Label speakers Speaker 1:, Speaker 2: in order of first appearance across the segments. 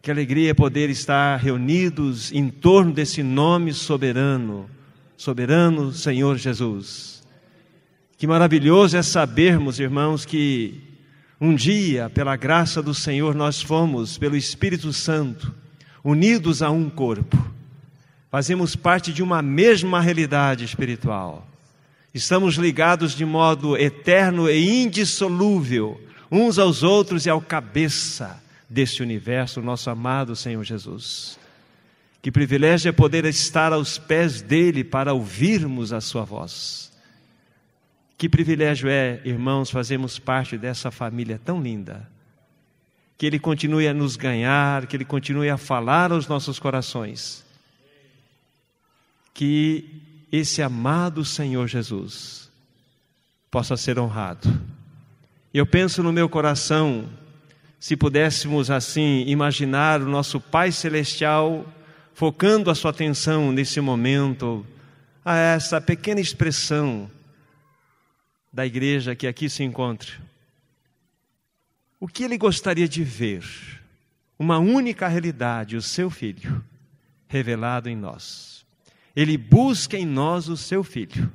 Speaker 1: Que alegria poder estar reunidos em torno desse nome soberano, soberano Senhor Jesus. Que maravilhoso é sabermos, irmãos, que um dia, pela graça do Senhor, nós fomos, pelo Espírito Santo, unidos a um corpo. Fazemos parte de uma mesma realidade espiritual. Estamos ligados de modo eterno e indissolúvel uns aos outros e ao cabeça deste universo, o nosso amado Senhor Jesus. Que privilégio é poder estar aos pés dele para ouvirmos a sua voz. Que privilégio é, irmãos, fazermos parte dessa família tão linda. Que ele continue a nos ganhar, que ele continue a falar aos nossos corações. Que esse amado Senhor Jesus possa ser honrado. Eu penso no meu coração, se pudéssemos assim imaginar o nosso Pai Celestial focando a sua atenção nesse momento a essa pequena expressão da igreja que aqui se encontra. O que ele gostaria de ver? Uma única realidade, o seu Filho, revelado em nós. Ele busca em nós o seu Filho.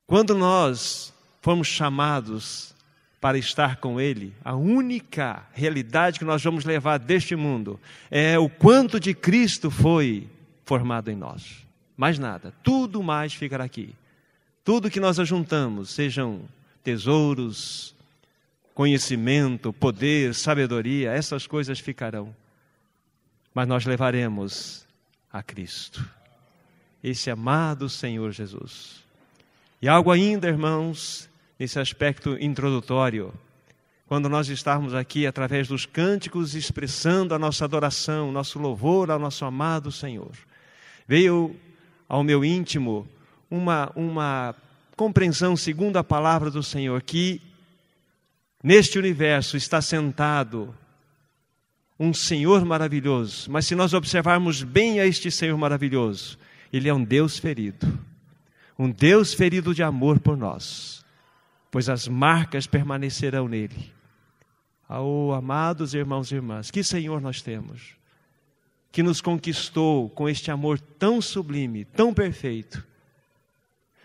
Speaker 1: Quando nós fomos chamados para estar com Ele, a única realidade que nós vamos levar deste mundo é o quanto de Cristo foi formado em nós. Mais nada, tudo mais ficará aqui. Tudo que nós ajuntamos, sejam tesouros, conhecimento, poder, sabedoria, essas coisas ficarão. Mas nós levaremos a Cristo, esse amado Senhor Jesus. E algo ainda, irmãos, nesse aspecto introdutório, quando nós estarmos aqui através dos cânticos expressando a nossa adoração, nosso louvor ao nosso amado Senhor, veio ao meu íntimo uma compreensão segundo a palavra do Senhor, que neste universo está sentado um Senhor maravilhoso, mas se nós observarmos bem a este Senhor maravilhoso, Ele é um Deus ferido de amor por nós, pois as marcas permanecerão nele. Oh, amados irmãos e irmãs, que Senhor nós temos, que nos conquistou com este amor tão sublime, tão perfeito.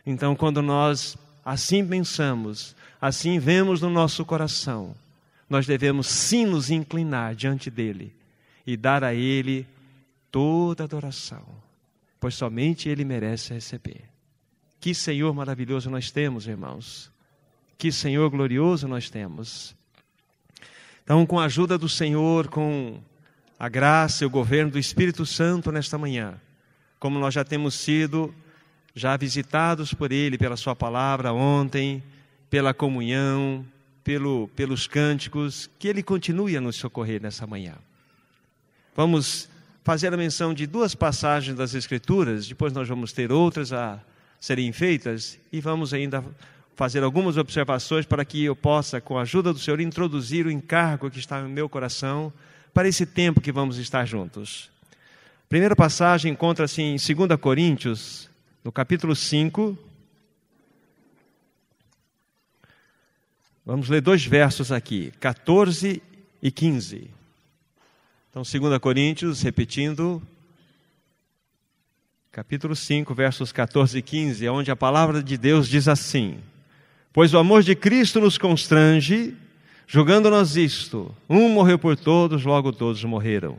Speaker 1: Então, quando nós assim pensamos, assim vemos no nosso coração, nós devemos sim nos inclinar diante dele e dar a ele toda adoração, pois somente ele merece receber. Que Senhor maravilhoso nós temos, irmãos. Que Senhor glorioso nós temos. Então, com a ajuda do Senhor, com a graça e o governo do Espírito Santo nesta manhã, como nós já temos sido visitados por Ele, pela Sua palavra ontem, pela comunhão, pelos cânticos, que Ele continue a nos socorrer nessa manhã. Vamos fazer a menção de duas passagens das Escrituras, depois nós vamos ter outras a serem feitas, e vamos ainda fazer algumas observações para que eu possa, com a ajuda do Senhor, introduzir o encargo que está no meu coração para esse tempo que vamos estar juntos. A primeira passagem encontra-se em 2 Coríntios, no capítulo 5. Vamos ler 2 versos aqui, 14 e 15. Então, 2 Coríntios, repetindo, capítulo 5, versos 14 e 15, é onde a palavra de Deus diz assim: pois o amor de Cristo nos constrange, julgando-nós isto, um morreu por todos, logo todos morreram.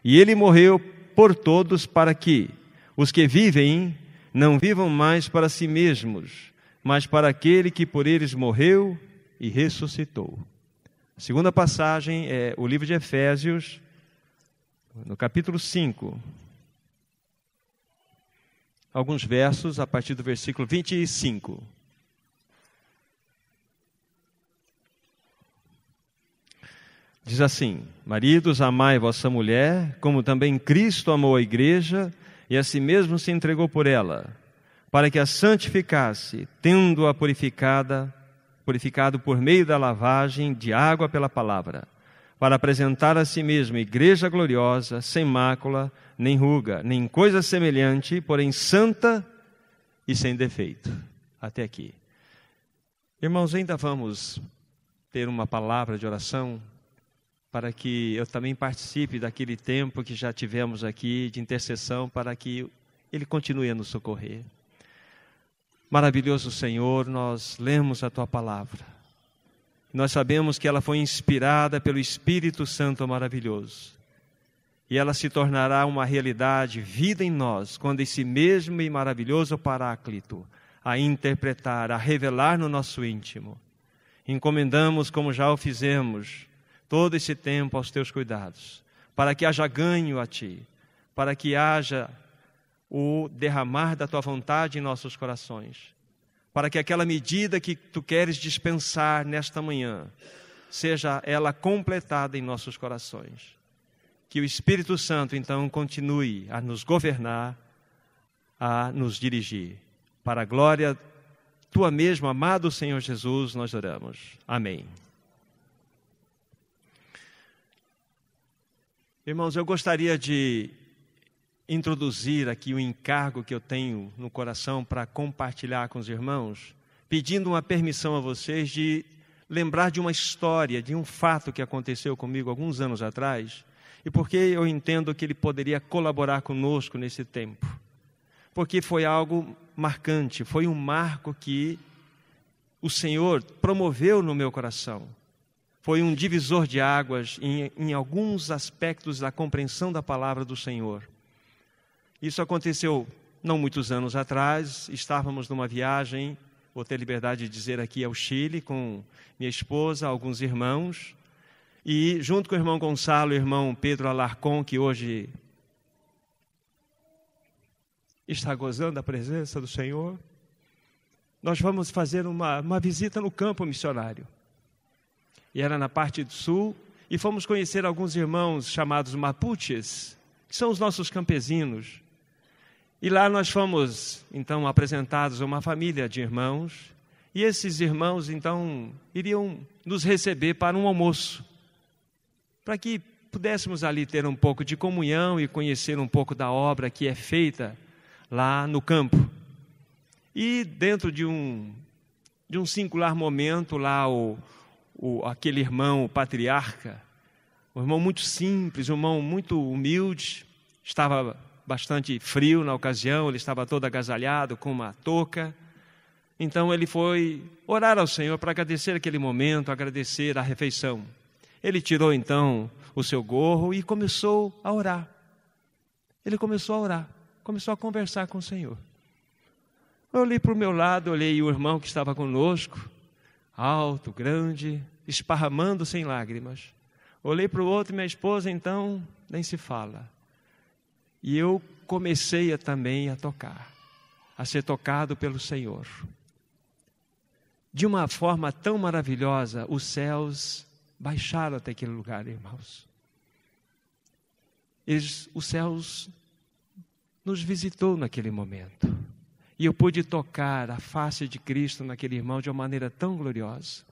Speaker 1: E ele morreu por todos para que os que vivem não vivam mais para si mesmos, mas para aquele que por eles morreu e ressuscitou. A segunda passagem é o livro de Efésios, no capítulo 5, alguns versos a partir do versículo 25. Diz assim: maridos, amai vossa mulher, como também Cristo amou a igreja e a si mesmo se entregou por ela, para que a santificasse, tendo-a purificado por meio da lavagem de água pela palavra, para apresentar a si mesmo igreja gloriosa, sem mácula, nem ruga, nem coisa semelhante, porém santa e sem defeito. Até aqui. Irmãos, ainda vamos ter uma palavra de oração. para que eu também participe daquele tempo que já tivemos aqui de intercessão, para que Ele continue a nos socorrer. Maravilhoso Senhor, nós lemos a Tua palavra. Nós sabemos que ela foi inspirada pelo Espírito Santo maravilhoso. E ela se tornará uma realidade, vida em nós, quando esse mesmo e maravilhoso Paráclito a interpretar, a revelar no nosso íntimo. Encomendamos, como já o fizemos, todo esse tempo aos Teus cuidados, para que haja ganho a Ti, para que haja o derramar da Tua vontade em nossos corações, para que aquela medida que Tu queres dispensar nesta manhã, seja ela completada em nossos corações. Que o Espírito Santo, então, continue a nos governar, a nos dirigir. Para a glória Tua mesmo, amado Senhor Jesus, nós oramos. Amém. Irmãos, eu gostaria de introduzir aqui o encargo que eu tenho no coração para compartilhar com os irmãos, pedindo uma permissão a vocês de lembrar de uma história, de um fato que aconteceu comigo alguns anos atrás, e porque eu entendo que ele poderia colaborar conosco nesse tempo. Porque foi algo marcante, foi um marco que o Senhor promoveu no meu coração. Foi um divisor de águas em alguns aspectos da compreensão da palavra do Senhor. Isso aconteceu não muitos anos atrás, estávamos numa viagem, vou ter liberdade de dizer aqui, ao Chile, com minha esposa, alguns irmãos, e junto com o irmão Gonçalo e o irmão Pedro Alarcon, que hoje está gozando a presença do Senhor, nós vamos fazer uma visita no campo missionário. E era na parte do sul, e fomos conhecer alguns irmãos chamados Mapuches, que são os nossos campesinos. E lá nós fomos, então, apresentados a uma família de irmãos, e esses irmãos, então, iriam nos receber para um almoço, para que pudéssemos ali ter um pouco de comunhão e conhecer um pouco da obra que é feita lá no campo. E dentro de um singular momento, lá aquele irmão, o patriarca, um irmão muito simples, um irmão muito humilde, estava bastante frio na ocasião, ele estava todo agasalhado com uma touca. Então ele foi orar ao Senhor para agradecer aquele momento, agradecer a refeição. Ele tirou então o seu gorro e começou a orar. Ele começou a orar, começou a conversar com o Senhor. Eu olhei para o meu lado, olhei o irmão que estava conosco, alto, grande, esparramando sem lágrimas. Olhei para o outro, minha esposa, então, nem se fala. E eu comecei também a tocar, a ser tocado pelo Senhor. De uma forma tão maravilhosa, os céus baixaram até aquele lugar, irmãos. Os céus nos visitou naquele momento. E eu pude tocar a face de Cristo naquele irmão de uma maneira tão gloriosa.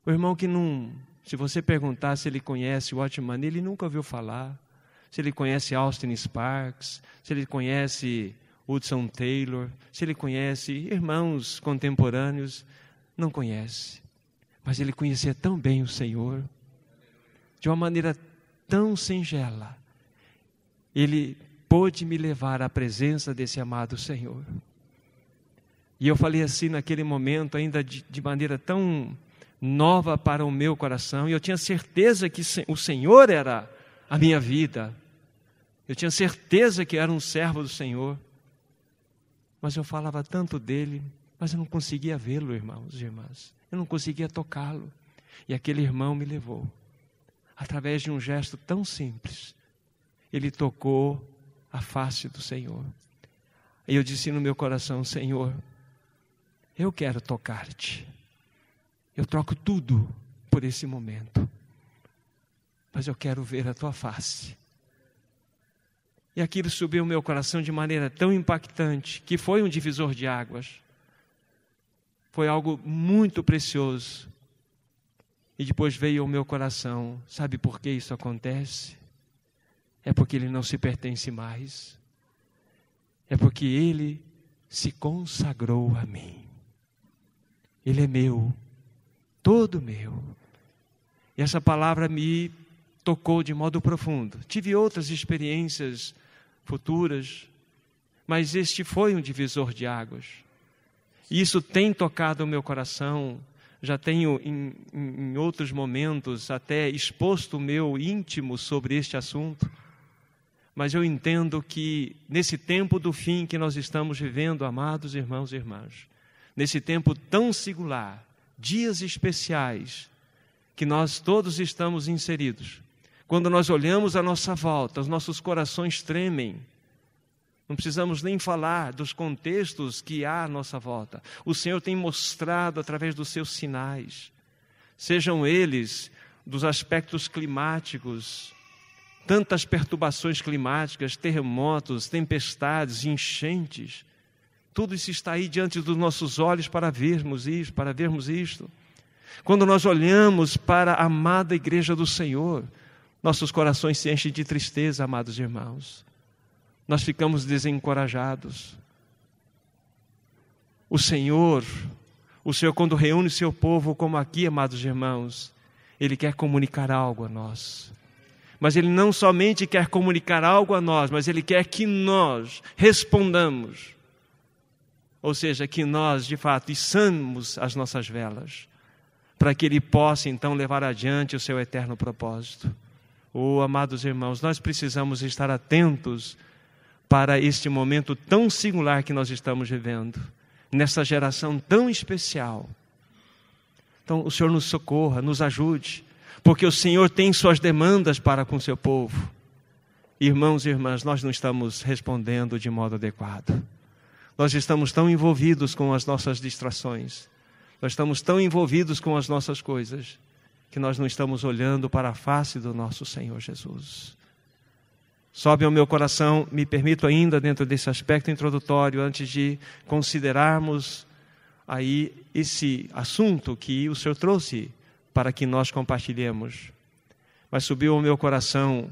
Speaker 1: O irmão que não, se você perguntar se ele conhece o Watchman, ele nunca ouviu falar. Se ele conhece Austin Sparks, se ele conhece Hudson Taylor, se ele conhece irmãos contemporâneos, não conhece. Mas ele conhecia tão bem o Senhor, de uma maneira tão singela. Ele pôde me levar à presença desse amado Senhor. E eu falei assim naquele momento, ainda de maneira tão nova para o meu coração, e eu tinha certeza que o Senhor era a minha vida. Eu tinha certeza que era um servo do Senhor. Mas eu falava tanto dele, mas eu não conseguia vê-lo, irmãos e irmãs. Eu não conseguia tocá-lo. E aquele irmão me levou. Através de um gesto tão simples, ele tocou a face do Senhor. E eu disse no meu coração: Senhor, eu quero tocar-te. Eu troco tudo por esse momento. Mas eu quero ver a tua face. E aquilo subiu ao meu coração de maneira tão impactante, que foi um divisor de águas. Foi algo muito precioso. E depois veio ao meu coração: sabe por que isso acontece? É porque ele não se pertence mais. É porque ele se consagrou a mim. Ele é meu, todo meu. E essa palavra me tocou de modo profundo. Tive outras experiências futuras, mas este foi um divisor de águas. E isso tem tocado o meu coração. Já tenho, em outros momentos, até exposto o meu íntimo sobre este assunto. Mas eu entendo que, nesse tempo do fim que nós estamos vivendo, amados irmãos e irmãs, nesse tempo tão singular, dias especiais, que nós todos estamos inseridos, quando nós olhamos à nossa volta, os nossos corações tremem. Não precisamos nem falar dos contextos que há à nossa volta. O Senhor tem mostrado através dos seus sinais, sejam eles dos aspectos climáticos, tantas perturbações climáticas, terremotos, tempestades, enchentes. Tudo isso está aí diante dos nossos olhos para vermos isto. Quando nós olhamos para a amada igreja do Senhor, nossos corações se enchem de tristeza, amados irmãos. Nós ficamos desencorajados. O Senhor, quando reúne o seu povo, como aqui, amados irmãos, Ele quer comunicar algo a nós. Mas Ele não somente quer comunicar algo a nós, mas Ele quer que nós respondamos. Ou seja, que nós, de fato, içamos as nossas velas, para que Ele possa, então, levar adiante o seu eterno propósito. Amados irmãos, nós precisamos estar atentos para este momento tão singular que nós estamos vivendo, nessa geração tão especial. Então, o Senhor nos socorra, nos ajude, porque o Senhor tem suas demandas para com o seu povo. Irmãos e irmãs, nós não estamos respondendo de modo adequado. Nós estamos tão envolvidos com as nossas distrações, nós estamos tão envolvidos com as nossas coisas, que nós não estamos olhando para a face do nosso Senhor Jesus. Sobe ao meu coração, me permito ainda, dentro desse aspecto introdutório, antes de considerarmos aí esse assunto que o Senhor trouxe para que nós compartilhemos. Mas subiu ao meu coração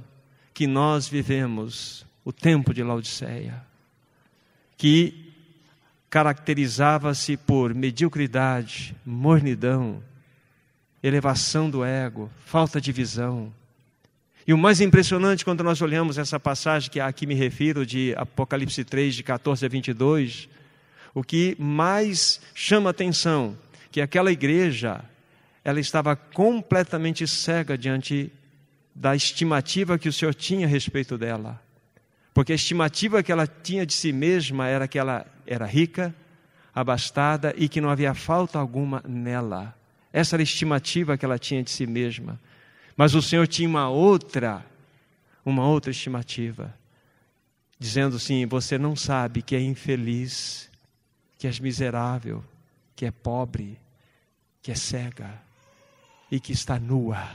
Speaker 1: que nós vivemos o tempo de Laodiceia, que caracterizava-se por mediocridade, mornidão, elevação do ego, falta de visão. E o mais impressionante, quando nós olhamos essa passagem que aqui me refiro, de Apocalipse 3, de 14 a 22, o que mais chama a atenção, que aquela igreja, ela estava completamente cega diante da estimativa que o Senhor tinha a respeito dela. Porque a estimativa que ela tinha de si mesma era que ela era rica, abastada e que não havia falta alguma nela. Essa era a estimativa que ela tinha de si mesma. Mas o Senhor tinha uma outra estimativa, dizendo assim: você não sabe que é infeliz, que és miserável, que é pobre, que é cega e que está nua.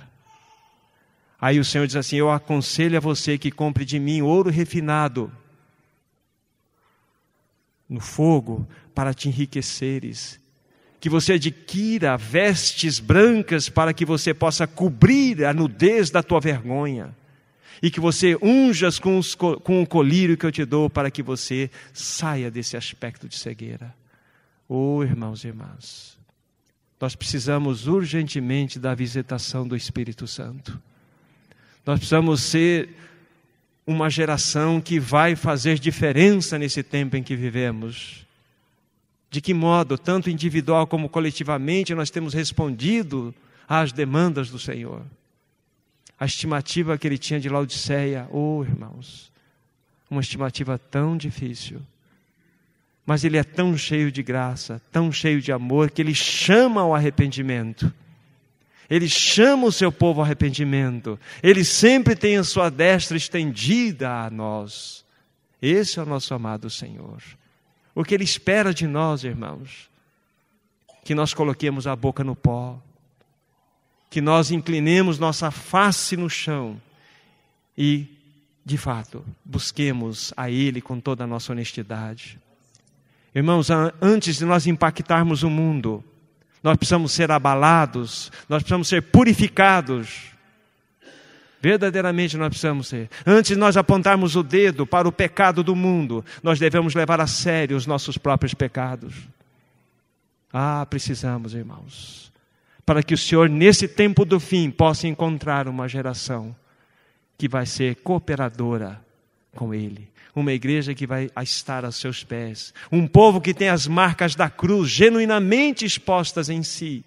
Speaker 1: Aí o Senhor diz assim: eu aconselho a você que compre de mim ouro refinado no fogo para te enriqueceres, que você adquira vestes brancas para que você possa cobrir a nudez da tua vergonha, e que você unjas com o colírio que eu te dou para que você saia desse aspecto de cegueira. Irmãos e irmãs, nós precisamos urgentemente da visitação do Espírito Santo. Nós precisamos ser uma geração que vai fazer diferença nesse tempo em que vivemos. De que modo, tanto individual como coletivamente, nós temos respondido às demandas do Senhor. A estimativa que Ele tinha de Laodiceia, irmãos, uma estimativa tão difícil. Mas Ele é tão cheio de graça, tão cheio de amor, que Ele chama ao arrependimento. Ele chama o seu povo ao arrependimento. Ele sempre tem a sua destra estendida a nós. Esse é o nosso amado Senhor. O que Ele espera de nós, irmãos, que nós coloquemos a boca no pó, que nós inclinemos nossa face no chão e, de fato, busquemos a Ele com toda a nossa honestidade. Irmãos, antes de nós impactarmos o mundo, nós precisamos ser abalados, nós precisamos ser purificados. Verdadeiramente nós precisamos ser. Antes de nós apontarmos o dedo para o pecado do mundo, nós devemos levar a sério os nossos próprios pecados. Precisamos, irmãos. para que o Senhor, nesse tempo do fim, possa encontrar uma geração que vai ser cooperadora com Ele. Uma igreja que vai estar aos seus pés. Um povo que tem as marcas da cruz genuinamente expostas em si.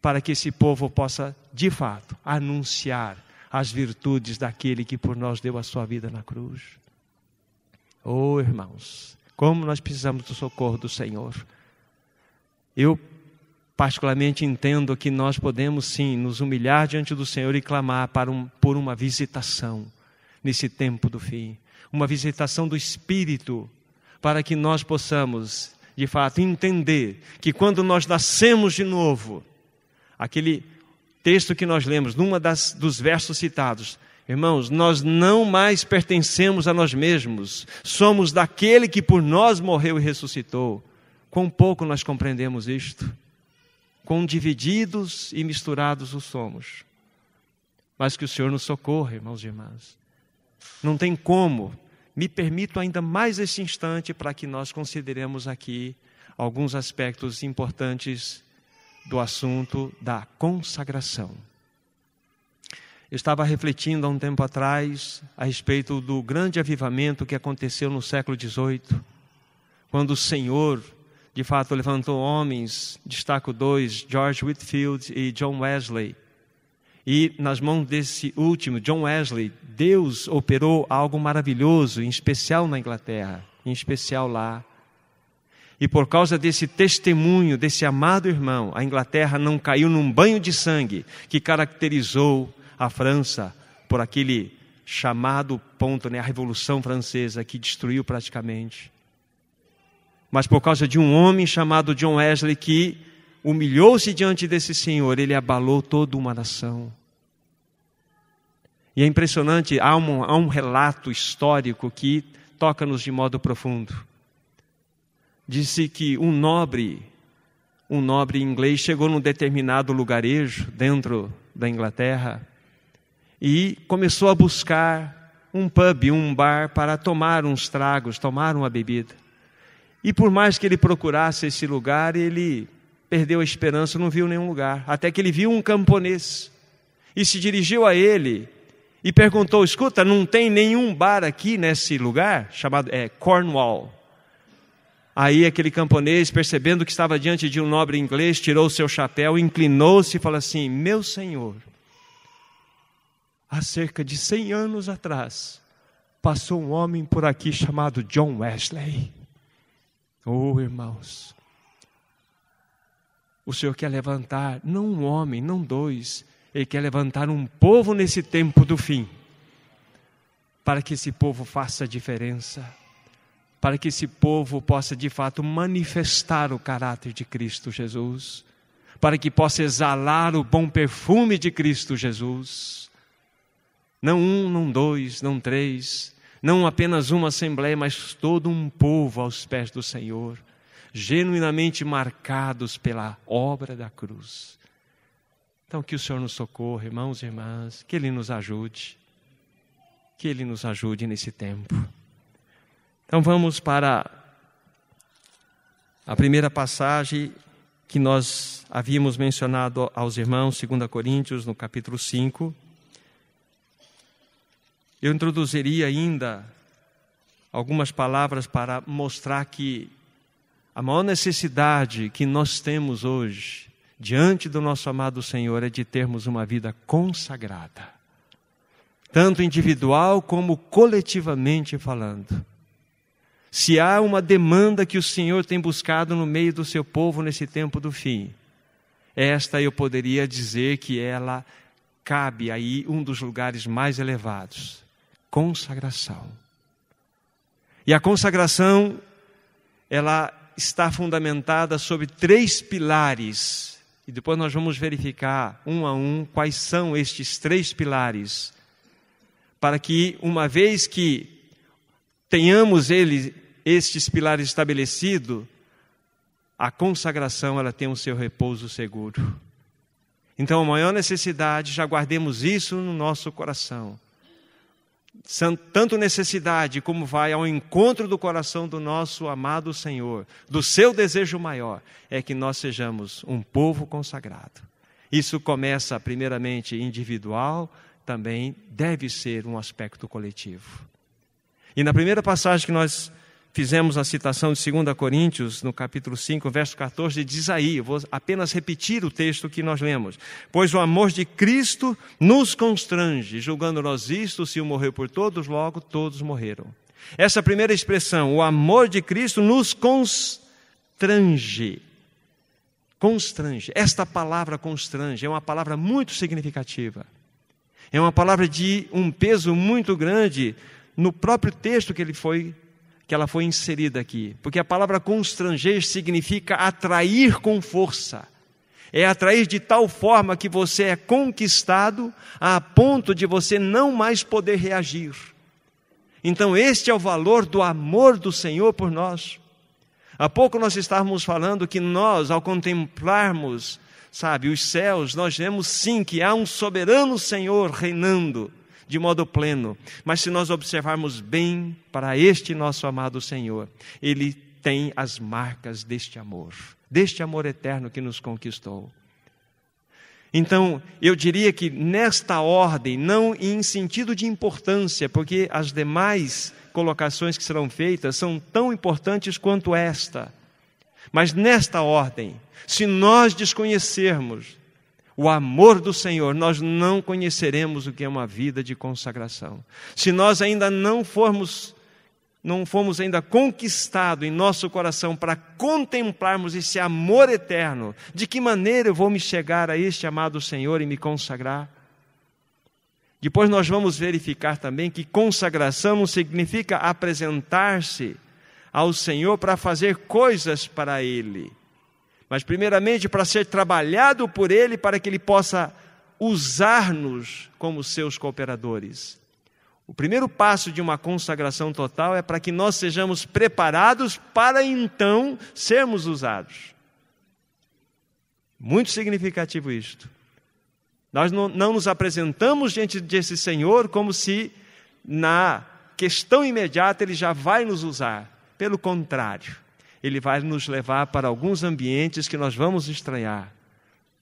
Speaker 1: Para que esse povo possa, de fato, anunciar as virtudes daquele que por nós deu a sua vida na cruz. Oh, irmãos, como nós precisamos do socorro do Senhor. Eu particularmente entendo que nós podemos sim nos humilhar diante do Senhor e clamar por uma visitação nesse tempo do fim. Uma visitação do Espírito, para que nós possamos, de fato, entender que quando nós nascemos de novo, aquele texto que nós lemos, numa dos versos citados, irmãos, nós não mais pertencemos a nós mesmos, somos daquele que por nós morreu e ressuscitou. Quão pouco nós compreendemos isto, quão divididos e misturados o somos. Mas que o Senhor nos socorra, irmãos e irmãs. Não tem como. Me permito ainda mais esse instante para que nós consideremos aqui alguns aspectos importantes do assunto da consagração. Eu estava refletindo há um tempo atrás a respeito do grande avivamento que aconteceu no século XVIII, quando o Senhor, de fato, levantou homens, destaco dois, George Whitefield e John Wesley. E nas mãos desse último, John Wesley, Deus operou algo maravilhoso, em especial na Inglaterra, em especial lá. E por causa desse testemunho, desse amado irmão, a Inglaterra não caiu num banho de sangue que caracterizou a França por aquele chamado ponto, a Revolução Francesa, que destruiu praticamente. Mas por causa de um homem chamado John Wesley que humilhou-se diante desse Senhor, ele abalou toda uma nação. E é impressionante, há um relato histórico que toca-nos de modo profundo. Disse que um nobre inglês chegou num determinado lugarejo dentro da Inglaterra e começou a buscar um pub, um bar para tomar uns tragos, tomar uma bebida. E por mais que ele procurasse esse lugar, ele perdeu a esperança, não viu nenhum lugar. Até que ele viu um camponês e se dirigiu a ele e perguntou: escuta, não tem nenhum bar aqui nesse lugar? Chamado Cornwall. Aí aquele camponês, percebendo que estava diante de um nobre inglês, tirou o seu chapéu, inclinou-se e falou assim: meu senhor, há cerca de 100 anos atrás, passou um homem por aqui chamado John Wesley. Oh, irmãos, o Senhor quer levantar, não um homem, não dois, Ele quer levantar um povo nesse tempo do fim, para que esse povo faça a diferença, para que esse povo possa de fato manifestar o caráter de Cristo Jesus, para que possa exalar o bom perfume de Cristo Jesus. Não um, não dois, não três, não apenas uma assembleia, mas todo um povo aos pés do Senhor, genuinamente marcados pela obra da cruz. Então que o Senhor nos socorra, irmãos e irmãs, que Ele nos ajude, nesse tempo. Então vamos para a primeira passagem que nós havíamos mencionado aos irmãos, 2 Coríntios, no capítulo 5. Eu introduziria ainda algumas palavras para mostrar que a maior necessidade que nós temos hoje, diante do nosso amado Senhor, é de termos uma vida consagrada, tanto individual como coletivamente falando. Se há uma demanda que o Senhor tem buscado no meio do seu povo nesse tempo do fim, esta eu poderia dizer que ela cabe aí um dos lugares mais elevados: consagração. E a consagração, ela está fundamentada sobre 3 pilares, e depois nós vamos verificar um a um quais são estes 3 pilares, para que uma vez que tenhamos estes pilares estabelecidos, a consagração ela tem o seu repouso seguro. Então a maior necessidade, já guardemos isso no nosso coração, tanto necessidade como vai ao encontro do coração do nosso amado Senhor, do seu desejo maior, é que nós sejamos um povo consagrado. Isso começa primeiramente individual, também deve ser um aspecto coletivo. E na primeira passagem que nós fizemos a citação de 2 Coríntios, no capítulo 5, verso 14, diz aí, eu vou apenas repetir o texto que nós lemos. Pois o amor de Cristo nos constrange, julgando nós isto, se o morreu por todos, logo todos morreram. Essa primeira expressão, o amor de Cristo nos constrange. Constrange. Esta palavra constrange é uma palavra muito significativa. É uma palavra de um peso muito grande no próprio texto que ela foi inserida aqui. Porque a palavra constranger significa atrair com força. É atrair de tal forma que você é conquistado a ponto de você não mais poder reagir. Então este é o valor do amor do Senhor por nós. Há pouco nós estávamos falando que nós, ao contemplarmos, os céus, nós vemos sim que há um soberano Senhor reinando de modo pleno. Mas se nós observarmos bem para este nosso amado Senhor, Ele tem as marcas deste amor eterno que nos conquistou. Então, eu diria que nesta ordem, não em sentido de importância, porque as demais colocações que serão feitas são tão importantes quanto esta. Mas nesta ordem, se nós desconhecermos o amor do Senhor, nós não conheceremos o que é uma vida de consagração. Se nós ainda não fomos ainda conquistados em nosso coração para contemplarmos esse amor eterno, de que maneira eu vou me chegar a este amado Senhor e me consagrar? Depois nós vamos verificar também que consagração não significa apresentar-se ao Senhor para fazer coisas para Ele, mas primeiramente para ser trabalhado por Ele, para que Ele possa usar-nos como seus cooperadores. O primeiro passo de uma consagração total é para que nós sejamos preparados para então sermos usados. Muito significativo isto. Nós não nos apresentamos diante desse Senhor como se na questão imediata Ele já vai nos usar. Pelo contrário, Ele vai nos levar para alguns ambientes que nós vamos estranhar.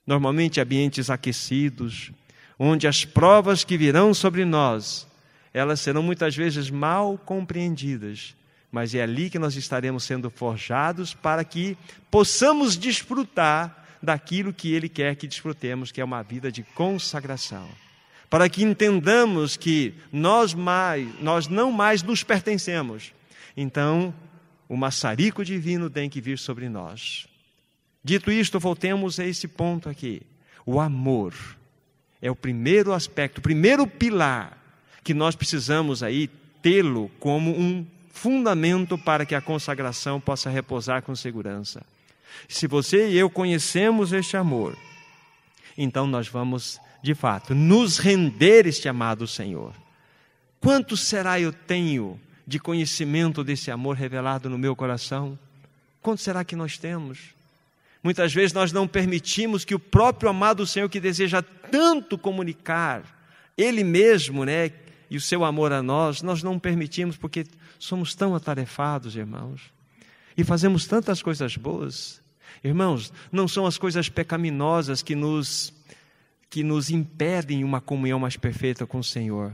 Speaker 1: Normalmente ambientes aquecidos, onde as provas que virão sobre nós, elas serão muitas vezes mal compreendidas, mas é ali que nós estaremos sendo forjados para que possamos desfrutar daquilo que Ele quer que desfrutemos, que é uma vida de consagração. Para que entendamos que nós não mais nos pertencemos. Então, o maçarico divino tem que vir sobre nós. Dito isto, voltemos a esse ponto aqui. O amor é o primeiro aspecto, o primeiro pilar que nós precisamos aí tê-lo como um fundamento para que a consagração possa repousar com segurança. Se você e eu conhecemos este amor, então nós vamos, de fato, nos render este amado Senhor. Quanto será eu tenho de conhecimento desse amor revelado no meu coração? Quanto será que nós temos? Muitas vezes nós não permitimos que o próprio amado Senhor, que deseja tanto comunicar Ele mesmo, e o seu amor a nós não permitimos, porque somos tão atarefados, irmãos, e fazemos tantas coisas boas. Irmãos, não são as coisas pecaminosas que nos impedem uma comunhão mais perfeita com o Senhor.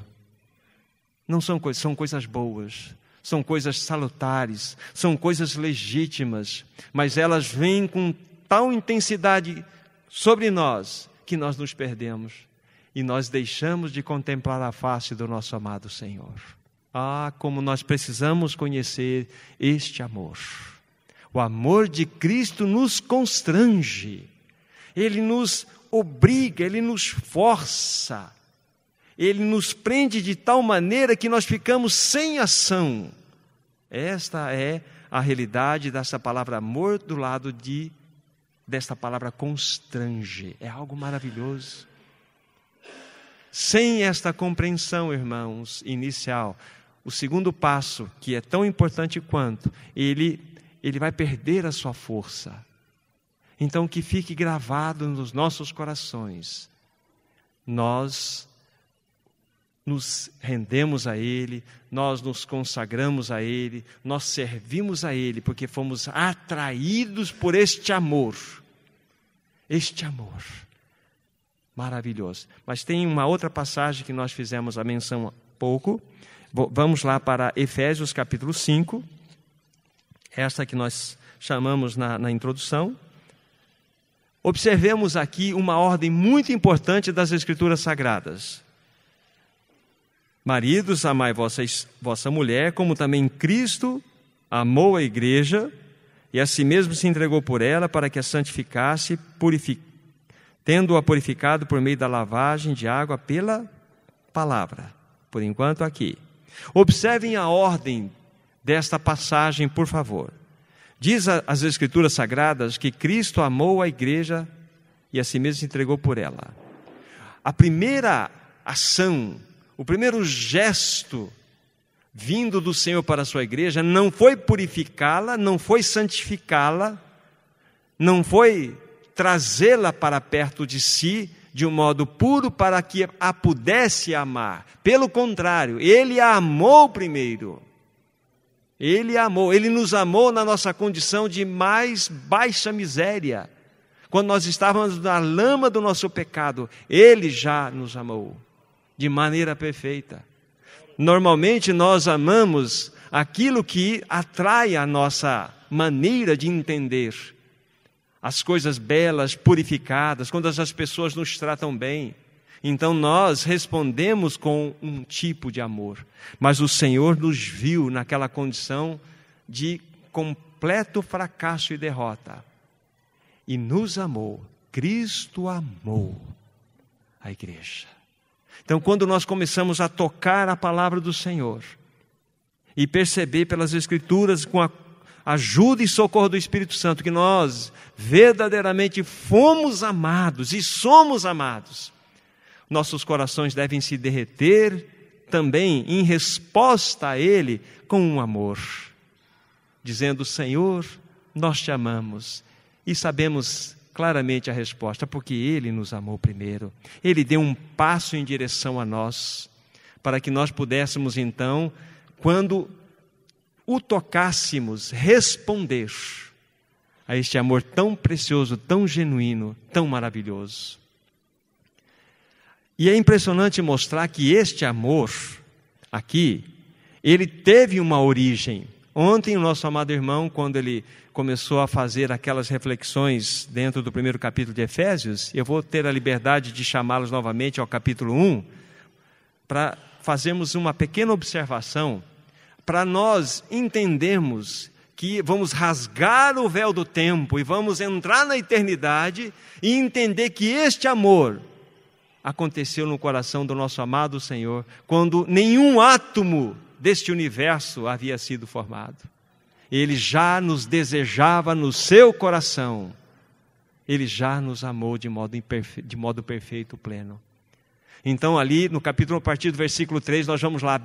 Speaker 1: Não são coisas, são coisas boas, são coisas salutares, são coisas legítimas, mas elas vêm com tal intensidade sobre nós que nós nos perdemos e nós deixamos de contemplar a face do nosso amado Senhor. Ah, como nós precisamos conhecer este amor. O amor de Cristo nos constrange, Ele nos obriga, Ele nos força, Ele nos prende de tal maneira que nós ficamos sem ação. Esta é a realidade dessa palavra amor do lado desta palavra constrange. É algo maravilhoso. Sem esta compreensão, irmãos, inicial, o segundo passo, que é tão importante quanto, ele vai perder a sua força. Então, que fique gravado nos nossos corações. Nós nos rendemos a Ele, nós nos consagramos a Ele, nós servimos a Ele, porque fomos atraídos por este amor maravilhoso. Mas tem uma outra passagem que nós fizemos a menção há pouco. Vamos lá para Efésios capítulo 5, esta que nós chamamos na introdução. Observemos aqui uma ordem muito importante das Escrituras Sagradas. Maridos, amai vossa mulher, como também Cristo amou a igreja e a si mesmo se entregou por ela para que a santificasse, tendo-a purificado por meio da lavagem de água pela palavra. Por enquanto aqui. Observem a ordem desta passagem, por favor. Diz as Escrituras Sagradas que Cristo amou a igreja e a si mesmo se entregou por ela. A primeira ação, o primeiro gesto vindo do Senhor para a sua igreja não foi purificá-la, não foi santificá-la, não foi trazê-la para perto de si de um modo puro para que a pudesse amar. Pelo contrário, Ele a amou primeiro. Ele nos amou na nossa condição de mais baixa miséria. Quando nós estávamos na lama do nosso pecado, Ele já nos amou de maneira perfeita. Normalmente nós amamos aquilo que atrai a nossa maneira de entender. As coisas belas, purificadas, quando as pessoas nos tratam bem. Então nós respondemos com um tipo de amor. Mas o Senhor nos viu naquela condição de completo fracasso e derrota. E nos amou. Cristo amou a igreja. Então quando nós começamos a tocar a palavra do Senhor e perceber pelas Escrituras com a ajuda e socorro do Espírito Santo que nós verdadeiramente fomos amados e somos amados, nossos corações devem se derreter também em resposta a Ele com um amor, dizendo: Senhor, nós te amamos, e sabemos claramente a resposta, porque Ele nos amou primeiro. Ele deu um passo em direção a nós, para que nós pudéssemos então, quando o tocássemos, responder a este amor tão precioso, tão genuíno, tão maravilhoso. E é impressionante mostrar que este amor aqui, ele teve uma origem. Ontem o nosso amado irmão, quando ele começou a fazer aquelas reflexões dentro do primeiro capítulo de Efésios, eu vou ter a liberdade de chamá-los novamente ao capítulo 1, para fazermos uma pequena observação, para nós entendermos que vamos rasgar o véu do tempo e vamos entrar na eternidade e entender que este amor aconteceu no coração do nosso amado Senhor, quando nenhum átomo deste universo havia sido formado. Ele já nos desejava no seu coração. Ele já nos amou de modo perfeito, pleno. Então ali no capítulo, a partir do versículo 3, nós vamos lá: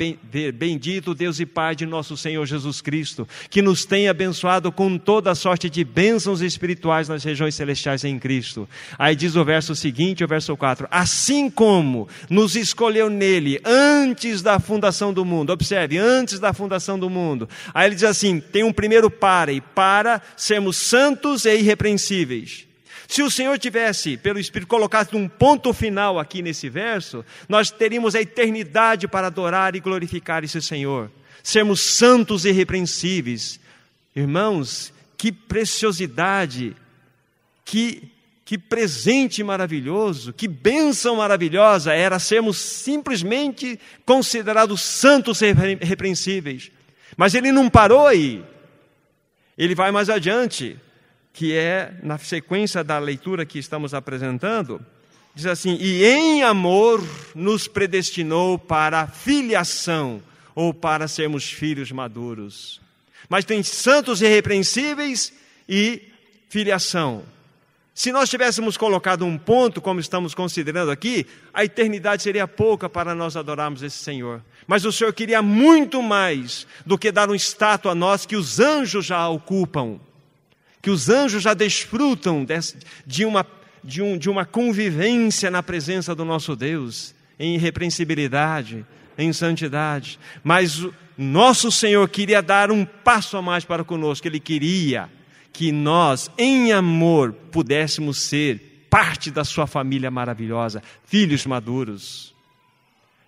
Speaker 1: bendito Deus e Pai de nosso Senhor Jesus Cristo, que nos tem abençoado com toda a sorte de bênçãos espirituais nas regiões celestiais em Cristo. Aí diz o verso seguinte, o verso 4, assim como nos escolheu nele antes da fundação do mundo. Observe, antes da fundação do mundo. Aí ele diz assim, tem um primeiro para sermos santos e irrepreensíveis. Se o Senhor tivesse, pelo Espírito, colocado um ponto final aqui nesse verso, nós teríamos a eternidade para adorar e glorificar esse Senhor. Sermos santos e irrepreensíveis. Irmãos, que preciosidade, que presente maravilhoso, que bênção maravilhosa era sermos simplesmente considerados santos e irrepreensíveis. Mas ele não parou aí. Ele vai mais adiante, que é na sequência da leitura que estamos apresentando, diz assim, e em amor nos predestinou para a filiação, ou para sermos filhos maduros. Mas tem santos irrepreensíveis e filiação. Se nós tivéssemos colocado um ponto, como estamos considerando aqui, a eternidade seria pouca para nós adorarmos esse Senhor. Mas o Senhor queria muito mais do que dar um status a nós que os anjos já ocupam, que os anjos já desfrutam de uma convivência na presença do nosso Deus. em irrepreensibilidade, em santidade. Mas o nosso Senhor queria dar um passo a mais para conosco. Ele queria que nós, em amor, pudéssemos ser parte da sua família maravilhosa, filhos maduros.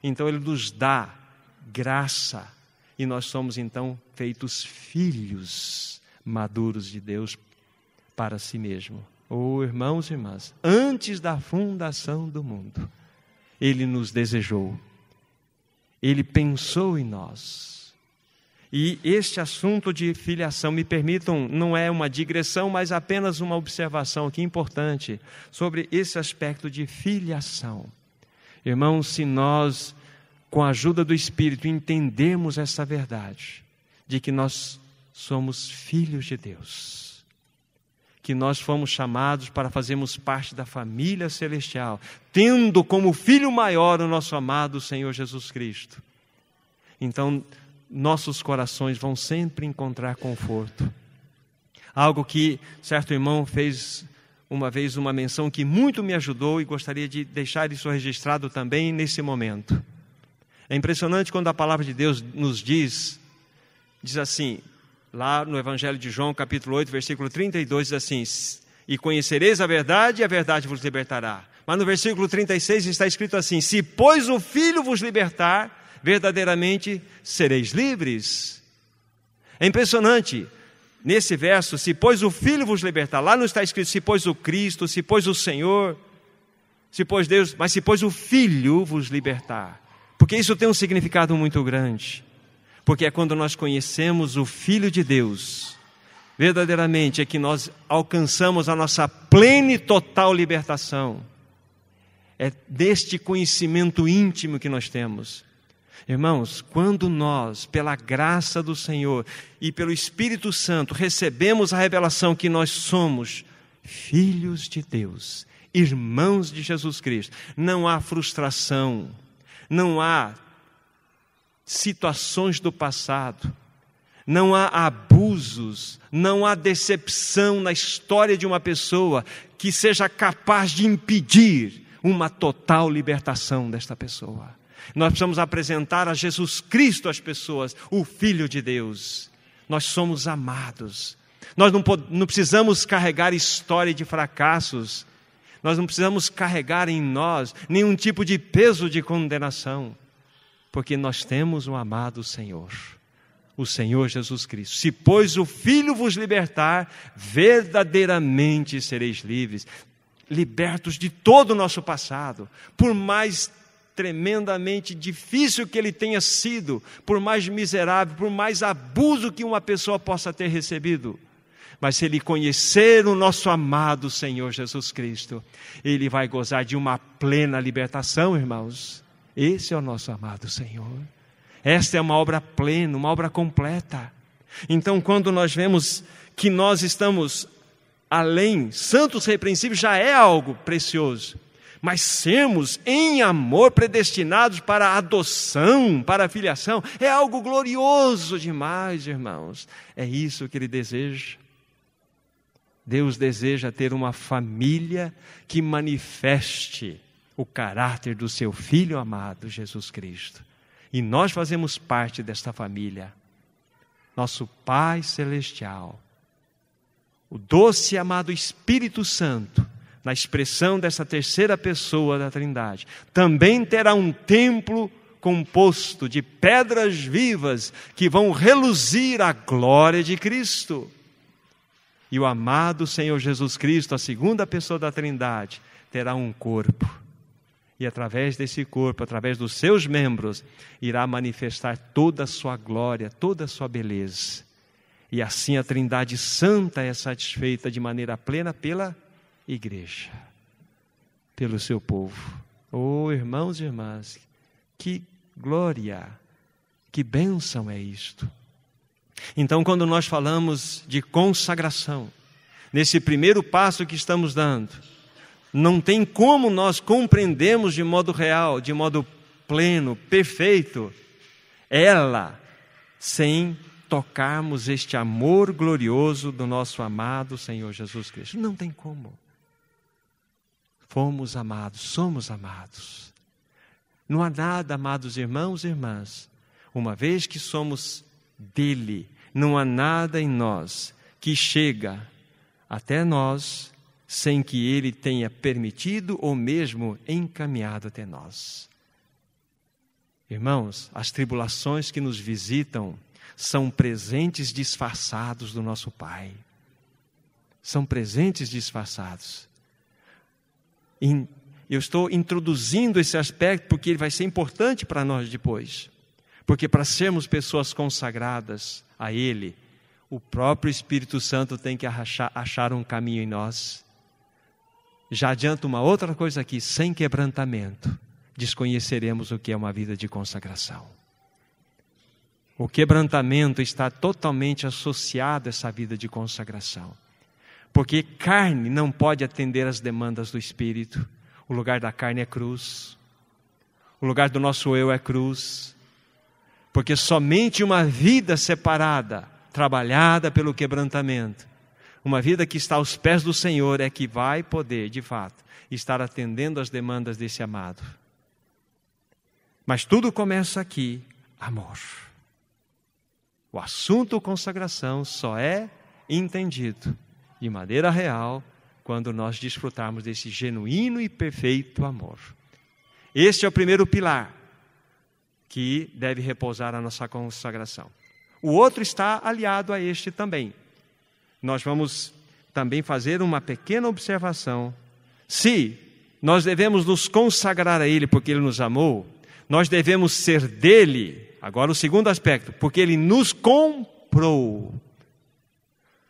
Speaker 1: Então Ele nos dá graça e nós somos então feitos filhos maduros de Deus para si mesmo. Oh, irmãos e irmãs, antes da fundação do mundo, Ele nos desejou. Ele pensou em nós. E este assunto de filiação, me permitam, não é uma digressão, mas apenas uma observação aqui importante sobre esse aspecto de filiação. Irmãos, se nós, com a ajuda do Espírito, entendermos essa verdade, de que nós somos filhos de Deus, que nós fomos chamados para fazermos parte da família celestial, tendo como filho maior o nosso amado Senhor Jesus Cristo. Então, nossos corações vão sempre encontrar conforto. Algo que certo irmão fez uma vez uma menção que muito me ajudou e gostaria de deixar isso registrado também nesse momento. É impressionante quando a palavra de Deus nos diz assim, lá no Evangelho de João, capítulo 8, versículo 32, diz assim: e conhecereis a verdade, e a verdade vos libertará. Mas no versículo 36 está escrito assim: se pois o Filho vos libertar, verdadeiramente sereis livres. É impressionante, nesse verso, se pois o Filho vos libertar, lá não está escrito se pois o Cristo, se pois o Senhor, se pois Deus, mas se pois o Filho vos libertar, porque isso tem um significado muito grande, porque é quando nós conhecemos o Filho de Deus, verdadeiramente é que nós alcançamos a nossa plena e total libertação. É deste conhecimento íntimo que nós temos. Irmãos, quando nós, pela graça do Senhor e pelo Espírito Santo, recebemos a revelação que nós somos filhos de Deus, irmãos de Jesus Cristo, não há frustração, não há situações do passado, não há abusos, não há decepção na história de uma pessoa que seja capaz de impedir uma total libertação desta pessoa. Nós precisamos apresentar a Jesus Cristo às pessoas, o Filho de Deus. Nós somos amados. Nós não precisamos carregar história de fracassos. Nós não precisamos carregar em nós nenhum tipo de peso de condenação. Porque nós temos um amado Senhor, o Senhor Jesus Cristo. Se pois o Filho vos libertar, verdadeiramente sereis livres. Libertos de todo o nosso passado, por mais tremendamente difícil que ele tenha sido, por mais miserável, por mais abuso que uma pessoa possa ter recebido. Mas se ele conhecer o nosso amado Senhor Jesus Cristo, ele vai gozar de uma plena libertação, irmãos. Esse é o nosso amado Senhor. Esta é uma obra plena, uma obra completa. Então, quando nós vemos que nós estamos além, santos repreensíveis, já é algo precioso. Mas sermos em amor predestinados para a adoção, para a filiação, é algo glorioso demais, irmãos. É isso que Ele deseja. Deus deseja ter uma família que manifeste o caráter do seu Filho amado, Jesus Cristo. E nós fazemos parte desta família. Nosso Pai Celestial, o doce e amado Espírito Santo, na expressão dessa terceira pessoa da Trindade, também terá um templo composto de pedras vivas que vão reluzir a glória de Cristo. E o amado Senhor Jesus Cristo, a segunda pessoa da Trindade, terá um corpo. E através desse corpo, através dos seus membros, irá manifestar toda a sua glória, toda a sua beleza. E assim a Trindade Santa é satisfeita de maneira plena pela igreja, pelo seu povo. Oh, irmãos e irmãs, que glória, que bênção é isto. Então, quando nós falamos de consagração, nesse primeiro passo que estamos dando, não tem como nós compreendermos de modo real, de modo pleno, perfeito, ela, sem tocarmos este amor glorioso do nosso amado Senhor Jesus Cristo. Não tem como. Fomos amados, somos amados. Não há nada, amados irmãos e irmãs, uma vez que somos dele, não há nada em nós que chega até nós sem que ele tenha permitido ou mesmo encaminhado até nós. Irmãos, as tribulações que nos visitam são presentes disfarçados do nosso Pai. São presentes disfarçados. Eu estou introduzindo esse aspecto porque ele vai ser importante para nós depois. Porque para sermos pessoas consagradas a Ele, o próprio Espírito Santo tem que achar um caminho em nós. Já adianto uma outra coisa aqui, sem quebrantamento, desconheceremos o que é uma vida de consagração. O quebrantamento está totalmente associado a essa vida de consagração. Porque carne não pode atender às demandas do Espírito. O lugar da carne é cruz. O lugar do nosso eu é cruz. Porque somente uma vida separada, trabalhada pelo quebrantamento, uma vida que está aos pés do Senhor é que vai poder, de fato, estar atendendo às demandas desse amado. Mas tudo começa aqui, amor. O assunto consagração só é entendido de maneira real quando nós desfrutarmos desse genuíno e perfeito amor. Este é o primeiro pilar que deve repousar a nossa consagração. O outro está aliado a este também. Nós vamos também fazer uma pequena observação. Se nós devemos nos consagrar a Ele porque Ele nos amou, nós devemos ser dele, agora o segundo aspecto, porque Ele nos comprou.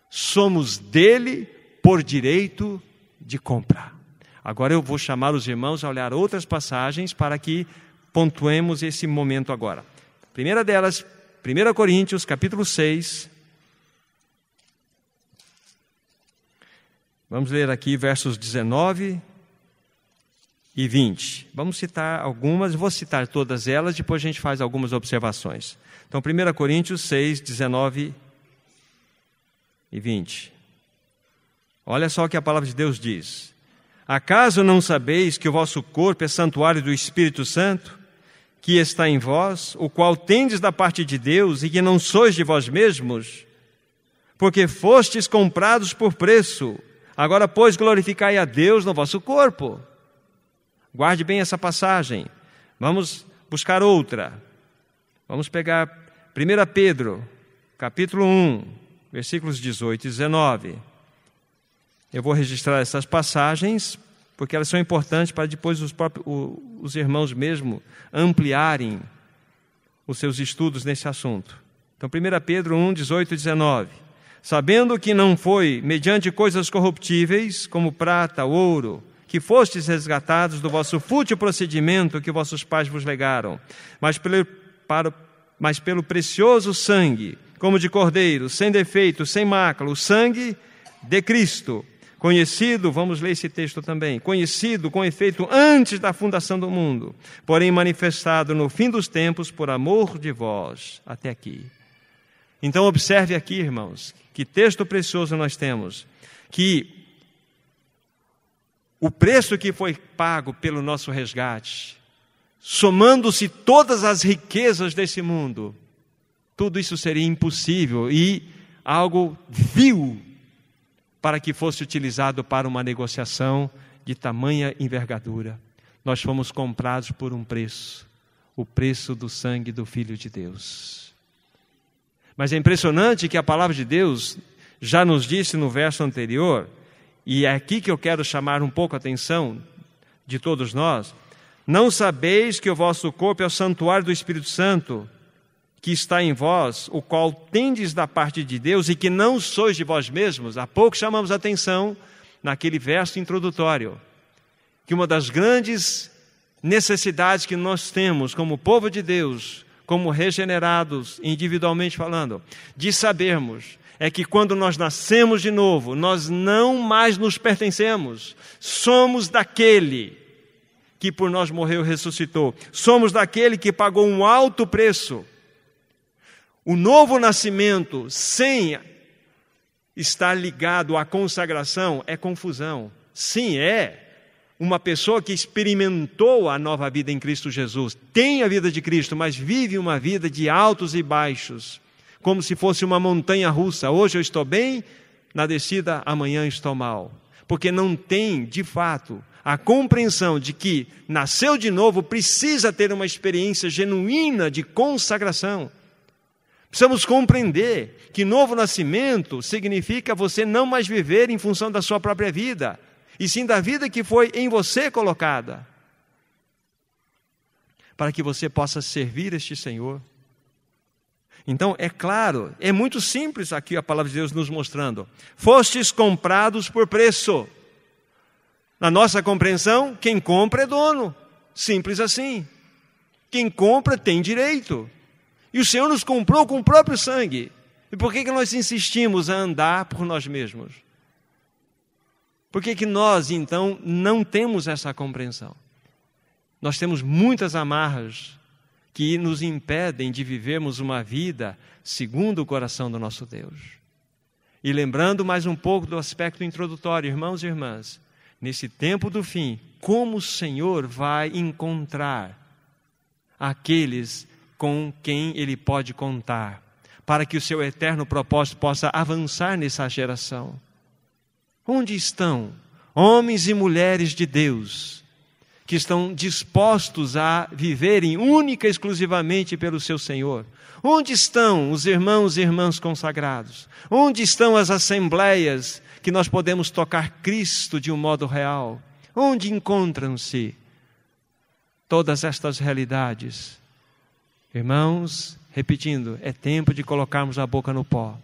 Speaker 1: Somos dele por direito de compra. Agora eu vou chamar os irmãos a olhar outras passagens para que pontuemos esse momento agora. A primeira delas, 1 Coríntios, capítulo 6. Vamos ler aqui versos 19 e 20. Vamos citar algumas, vou citar todas elas, depois a gente faz algumas observações. Então, 1 Coríntios 6, 19 e 20. Olha só o que a palavra de Deus diz. Acaso não sabeis que o vosso corpo é santuário do Espírito Santo, que está em vós, o qual tendes da parte de Deus e que não sois de vós mesmos? Porque fostes comprados por preço. Agora, pois, glorificai a Deus no vosso corpo. Guarde bem essa passagem. Vamos buscar outra. Vamos pegar 1 Pedro, capítulo 1, versículos 18 e 19. Eu vou registrar essas passagens, porque elas são importantes para depois os irmãos mesmo ampliarem os seus estudos nesse assunto. Então, 1 Pedro 1, 18 e 19. Sabendo que não foi mediante coisas corruptíveis, como prata, ouro, que fostes resgatados do vosso fútil procedimento que vossos pais vos legaram, mas pelo precioso sangue, como de cordeiro, sem defeito, sem mácula, o sangue de Cristo, conhecido, vamos ler esse texto também, conhecido com efeito antes da fundação do mundo, porém manifestado no fim dos tempos por amor de vós, até aqui. Então observe aqui, irmãos, que texto precioso nós temos, que o preço que foi pago pelo nosso resgate, somando-se todas as riquezas desse mundo, tudo isso seria impossível e algo vil para que fosse utilizado para uma negociação de tamanha envergadura. Nós fomos comprados por um preço, o preço do sangue do Filho de Deus. Mas é impressionante que a palavra de Deus já nos disse no verso anterior, e é aqui que eu quero chamar um pouco a atenção de todos nós: não sabeis que o vosso corpo é o santuário do Espírito Santo, que está em vós, o qual tendes da parte de Deus e que não sois de vós mesmos? Há pouco chamamos a atenção naquele verso introdutório, que uma das grandes necessidades que nós temos como povo de Deus, como regenerados, individualmente falando, de sabermos, é que quando nós nascemos de novo, nós não mais nos pertencemos, somos daquele que por nós morreu e ressuscitou, somos daquele que pagou um alto preço. O novo nascimento, sem estar ligado à consagração, é confusão. Sim, é. uma pessoa que experimentou a nova vida em Cristo Jesus, tem a vida de Cristo, mas vive uma vida de altos e baixos, como se fosse uma montanha russa. Hoje eu estou bem, na descida amanhã estou mal. Porque não tem, de fato, a compreensão de que nasceu de novo, precisa ter uma experiência genuína de consagração. Precisamos compreender que novo nascimento significa você não mais viver em função da sua própria vida, e sim da vida que foi em você colocada, para que você possa servir este Senhor. Então, é claro, é muito simples aqui a palavra de Deus nos mostrando. Fostes comprados por preço. Na nossa compreensão, quem compra é dono. Simples assim. Quem compra tem direito. E o Senhor nos comprou com o próprio sangue. E por que nós insistimos a andar por nós mesmos? Por que nós, então, não temos essa compreensão? Nós temos muitas amarras que nos impedem de vivermos uma vida segundo o coração do nosso Deus. E lembrando mais um pouco do aspecto introdutório, irmãos e irmãs, nesse tempo do fim, como o Senhor vai encontrar aqueles com quem Ele pode contar, para que o seu eterno propósito possa avançar nessa geração. Onde estão homens e mulheres de Deus, que estão dispostos a viverem única e exclusivamente pelo seu Senhor? Onde estão os irmãos e irmãs consagrados? Onde estão as assembleias que nós podemos tocar Cristo de um modo real? Onde encontram-se todas estas realidades? Irmãos, repetindo, é tempo de colocarmos a boca no pó.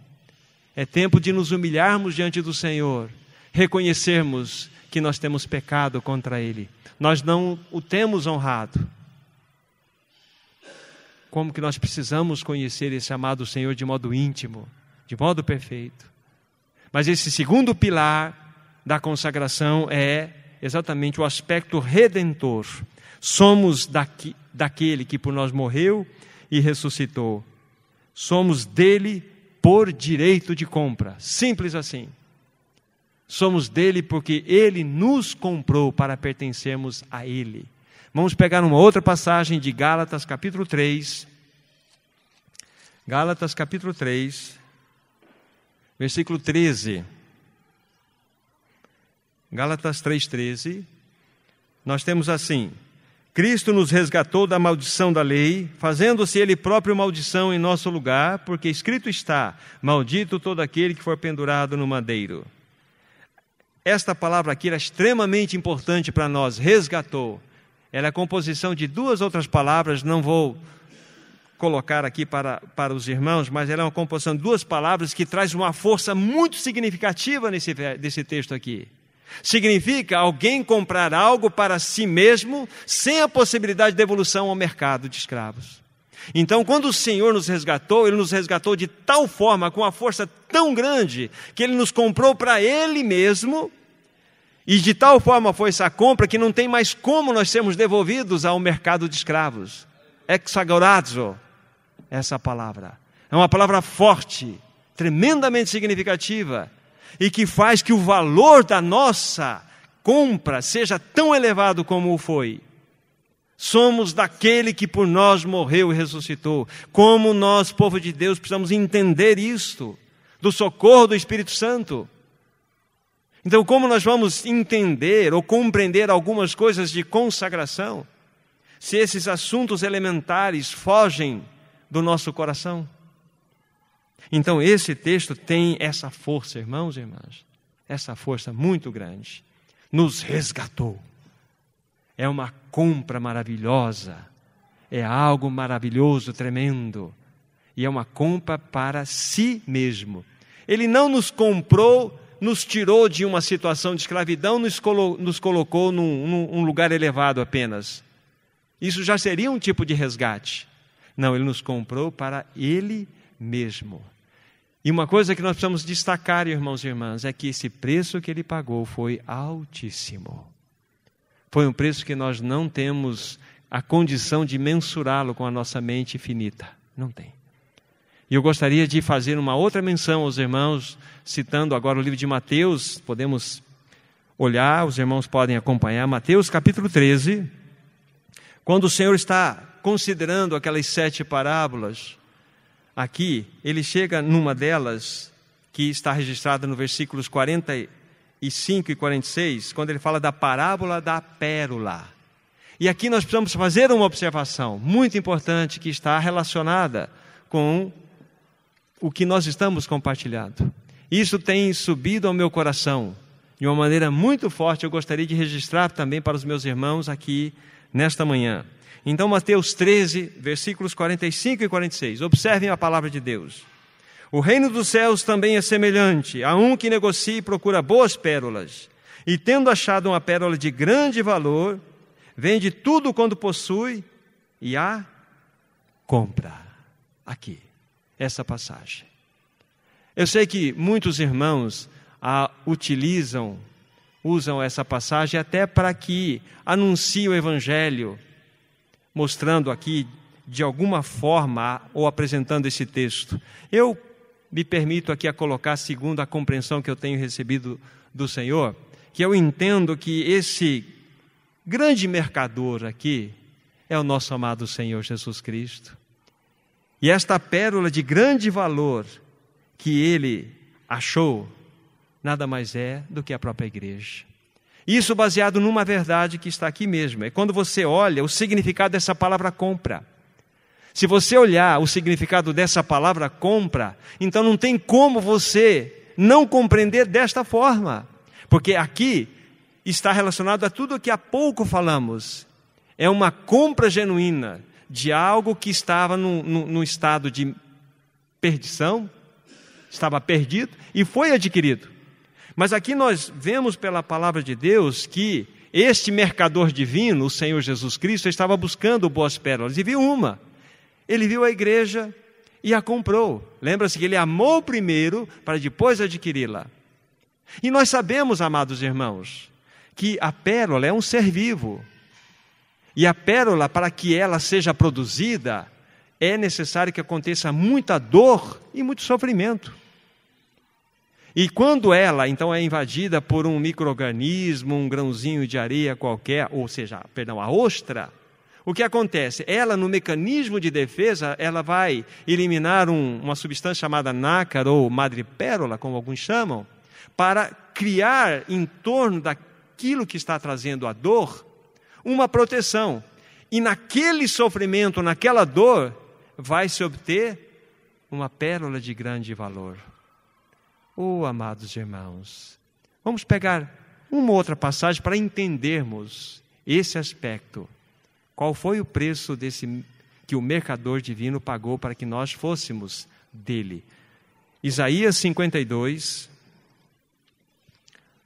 Speaker 1: É tempo de nos humilharmos diante do Senhor, reconhecermos que nós temos pecado contra Ele. Nós não o temos honrado. Como que nós precisamos conhecer esse amado Senhor de modo íntimo, de modo perfeito. Mas esse segundo pilar da consagração é exatamente o aspecto redentor. Somos daquele que por nós morreu e ressuscitou. Somos dele por direito de compra. Simples assim. Somos dele porque ele nos comprou para pertencermos a ele. Vamos pegar uma outra passagem de Gálatas capítulo 3. Gálatas capítulo 3, versículo 13. Gálatas 3:13. Nós temos assim: Cristo nos resgatou da maldição da lei, fazendo-se Ele próprio maldição em nosso lugar, porque escrito está: maldito todo aquele que for pendurado no madeiro. Esta palavra aqui era extremamente importante para nós, resgatou. Ela é a composição de duas outras palavras, não vou colocar aqui para os irmãos, mas ela é uma composição de duas palavras que traz uma força muito significativa nesse texto aqui. Significa alguém comprar algo para si mesmo, sem a possibilidade de devolução ao mercado de escravos. Então, quando o Senhor nos resgatou, Ele nos resgatou de tal forma, com uma força tão grande, que Ele nos comprou para Ele mesmo, e de tal forma foi essa compra, que não tem mais como nós sermos devolvidos ao mercado de escravos. Exagorazo, essa palavra. É uma palavra forte, tremendamente significativa, e que faz que o valor da nossa compra seja tão elevado como o foi. Somos daquele que por nós morreu e ressuscitou. Como nós, povo de Deus, precisamos entender isto, do socorro do Espírito Santo. Então, como nós vamos entender ou compreender algumas coisas de consagração, se esses assuntos elementares fogem do nosso coração? Então, esse texto tem essa força, irmãos e irmãs, essa força muito grande. Nos resgatou. É uma compra maravilhosa, é algo maravilhoso, tremendo, e é uma compra para si mesmo. Ele não nos comprou, nos tirou de uma situação de escravidão, nos colocou num lugar elevado apenas. Isso já seria um tipo de resgate. Não, Ele nos comprou para Ele mesmo. E uma coisa que nós precisamos destacar, irmãos e irmãs, é que esse preço que Ele pagou foi altíssimo. Foi um preço que nós não temos a condição de mensurá-lo com a nossa mente finita. Não tem. E eu gostaria de fazer uma outra menção aos irmãos, citando agora o livro de Mateus. Podemos olhar, os irmãos podem acompanhar, Mateus capítulo 13, quando o Senhor está considerando aquelas 7 parábolas, aqui ele chega numa delas, que está registrada no versículos 45 e 46, quando ele fala da parábola da pérola. E aqui nós precisamos fazer uma observação muito importante que está relacionada com o que nós estamos compartilhando. Isso tem subido ao meu coração de uma maneira muito forte. Eu gostaria de registrar também para os meus irmãos aqui nesta manhã. Então, Mateus 13, versículos 45 e 46. Observem a palavra de Deus. O reino dos céus também é semelhante a um que negocia e procura boas pérolas. E tendo achado uma pérola de grande valor, vende tudo quanto possui e a compra. Aqui, essa passagem. Eu sei que muitos irmãos usam essa passagem até para que anuncie o Evangelho, mostrando aqui de alguma forma ou apresentando esse texto. Eu me permito aqui a colocar, segundo a compreensão que eu tenho recebido do Senhor, que eu entendo que esse grande mercador aqui é o nosso amado Senhor Jesus Cristo. E esta pérola de grande valor que ele achou, nada mais é do que a própria igreja. Isso baseado numa verdade que está aqui mesmo. É quando você olha o significado dessa palavra compra. Se você olhar o significado dessa palavra compra, então não tem como você não compreender desta forma. Porque aqui está relacionado a tudo o que há pouco falamos. É uma compra genuína de algo que estava num estado de perdição, estava perdido e foi adquirido. Mas aqui nós vemos pela palavra de Deus que este mercador divino, o Senhor Jesus Cristo, estava buscando boas pérolas e viu uma. Ele viu a igreja e a comprou. Lembra-se que ele amou primeiro para depois adquiri-la. E nós sabemos, amados irmãos, que a pérola é um ser vivo. E a pérola, para que ela seja produzida, é necessário que aconteça muita dor e muito sofrimento. E quando ela, então, é invadida por um micro-organismo, um grãozinho de areia qualquer, a ostra, o que acontece? Ela, no mecanismo de defesa, ela vai eliminar uma substância chamada nácar ou madrepérola, como alguns chamam, para criar em torno daquilo que está trazendo a dor, uma proteção. E naquele sofrimento, naquela dor, vai se obter uma pérola de grande valor. Amados irmãos, vamos pegar uma outra passagem para entendermos esse aspecto. Qual foi o preço que o mercador divino pagou para que nós fôssemos dele? Isaías 52.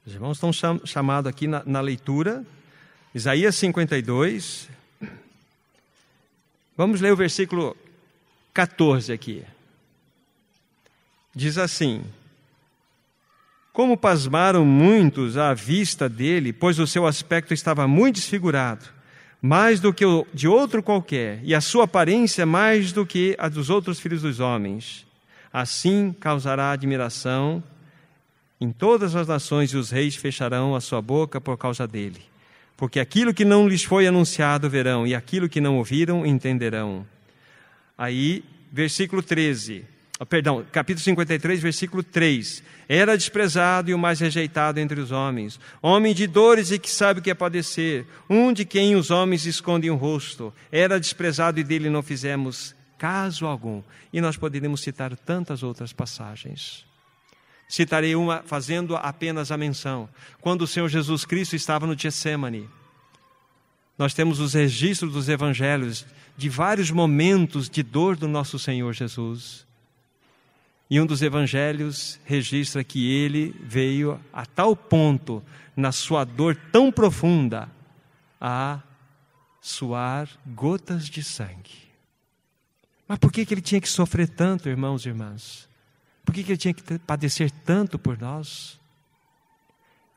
Speaker 1: Os irmãos estão chamados aqui na leitura. Isaías 52. Vamos ler o versículo 14 aqui. Diz assim: como pasmaram muitos à vista dele, pois o seu aspecto estava muito desfigurado, mais do que o de outro qualquer, e a sua aparência mais do que a dos outros filhos dos homens. Assim causará admiração em todas as nações, e os reis fecharão a sua boca por causa dele. Porque aquilo que não lhes foi anunciado verão, e aquilo que não ouviram entenderão. Aí, versículo 13. Capítulo 53, versículo 3. Era desprezado e o mais rejeitado entre os homens, homem de dores e que sabe o que é padecer, um de quem os homens escondem o rosto. Era desprezado e dele não fizemos caso algum. E nós poderíamos citar tantas outras passagens. Citarei uma fazendo apenas a menção. Quando o Senhor Jesus Cristo estava no Getsêmani, nós temos os registros dos evangelhos de vários momentos de dor do nosso Senhor Jesus. E um dos evangelhos registra que ele veio a tal ponto, na sua dor tão profunda, a suar gotas de sangue. Mas por que ele tinha que sofrer tanto, irmãos e irmãs? Por que ele tinha que padecer tanto por nós?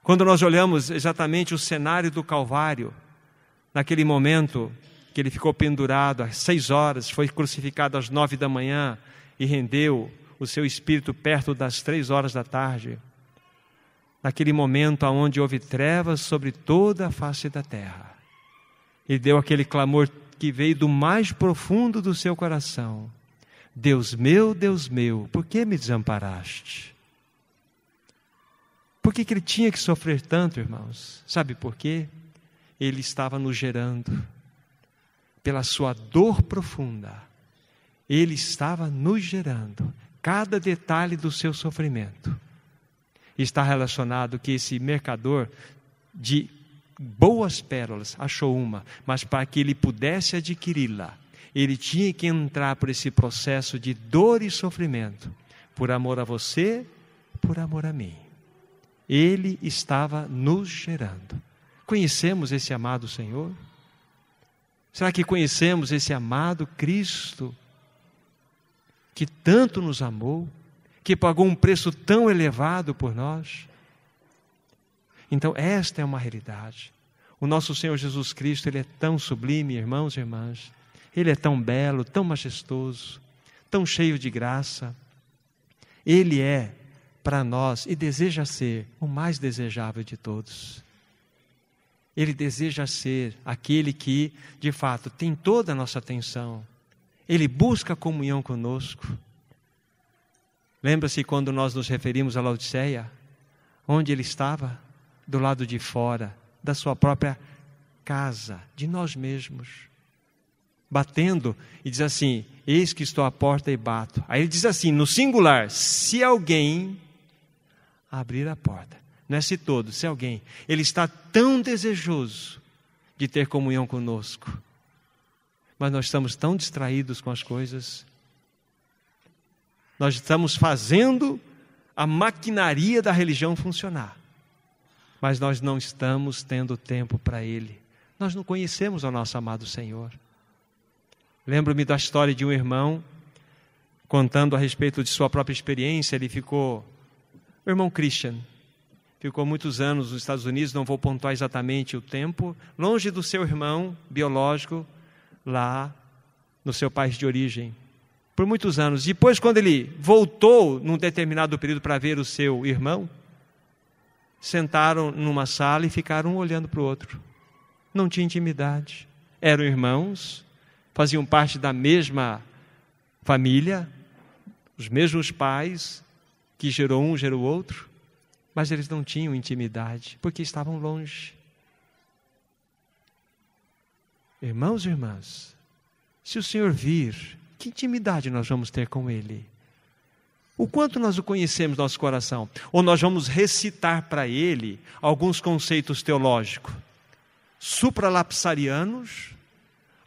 Speaker 1: Quando nós olhamos exatamente o cenário do Calvário, naquele momento que ele ficou pendurado às 6 horas, foi crucificado às 9 da manhã e rendeu o seu espírito perto das 3 horas da tarde. naquele momento onde houve trevas sobre toda a face da terra. Ele deu aquele clamor que veio do mais profundo do seu coração: Deus meu, por que me desamparaste? Por que ele tinha que sofrer tanto, irmãos? Sabe por quê? Ele estava nos gerando. Pela sua dor profunda, ele estava nos gerando. Cada detalhe do seu sofrimento está relacionado que esse mercador de boas pérolas achou uma, mas para que ele pudesse adquiri-la, ele tinha que entrar por esse processo de dor e sofrimento, por amor a você, por amor a mim. Ele estava nos gerando. Conhecemos esse amado Senhor? Será que conhecemos esse amado Cristo, que tanto nos amou, que pagou um preço tão elevado por nós? Então, esta é uma realidade. O nosso Senhor Jesus Cristo, Ele é tão sublime, irmãos e irmãs. Ele é tão belo, tão majestoso, tão cheio de graça. Ele é, para nós, e deseja ser, o mais desejável de todos. Ele deseja ser aquele que, de fato, tem toda a nossa atenção. Ele busca comunhão conosco. Lembra-se quando nós nos referimos a Laodiceia? Onde ele estava? Do lado de fora, da sua própria casa, de nós mesmos. Batendo, e diz assim: eis que estou à porta e bato. Aí ele diz assim, no singular: se alguém abrir a porta. Não é se todo, se alguém. Ele está tão desejoso de ter comunhão conosco. Mas nós estamos tão distraídos com as coisas. Nós estamos fazendo a maquinaria da religião funcionar. Mas nós não estamos tendo tempo para Ele. Nós não conhecemos o nosso amado Senhor. Lembro-me da história de um irmão, contando a respeito de sua própria experiência. Ele ficou, o irmão Christian, ficou muitos anos nos Estados Unidos, não vou pontuar exatamente o tempo, longe do seu irmão biológico, lá no seu país de origem, por muitos anos. Depois, quando ele voltou, num determinado período, para ver o seu irmão, sentaram numa sala e ficaram um olhando para o outro. Não tinha intimidade. Eram irmãos, faziam parte da mesma família, os mesmos pais, que gerou um, gerou outro, mas eles não tinham intimidade, porque estavam longe. Irmãos e irmãs, se o Senhor vir, que intimidade nós vamos ter com Ele? O quanto nós o conhecemos no nosso coração? Ou nós vamos recitar para Ele alguns conceitos teológicos, supralapsarianos,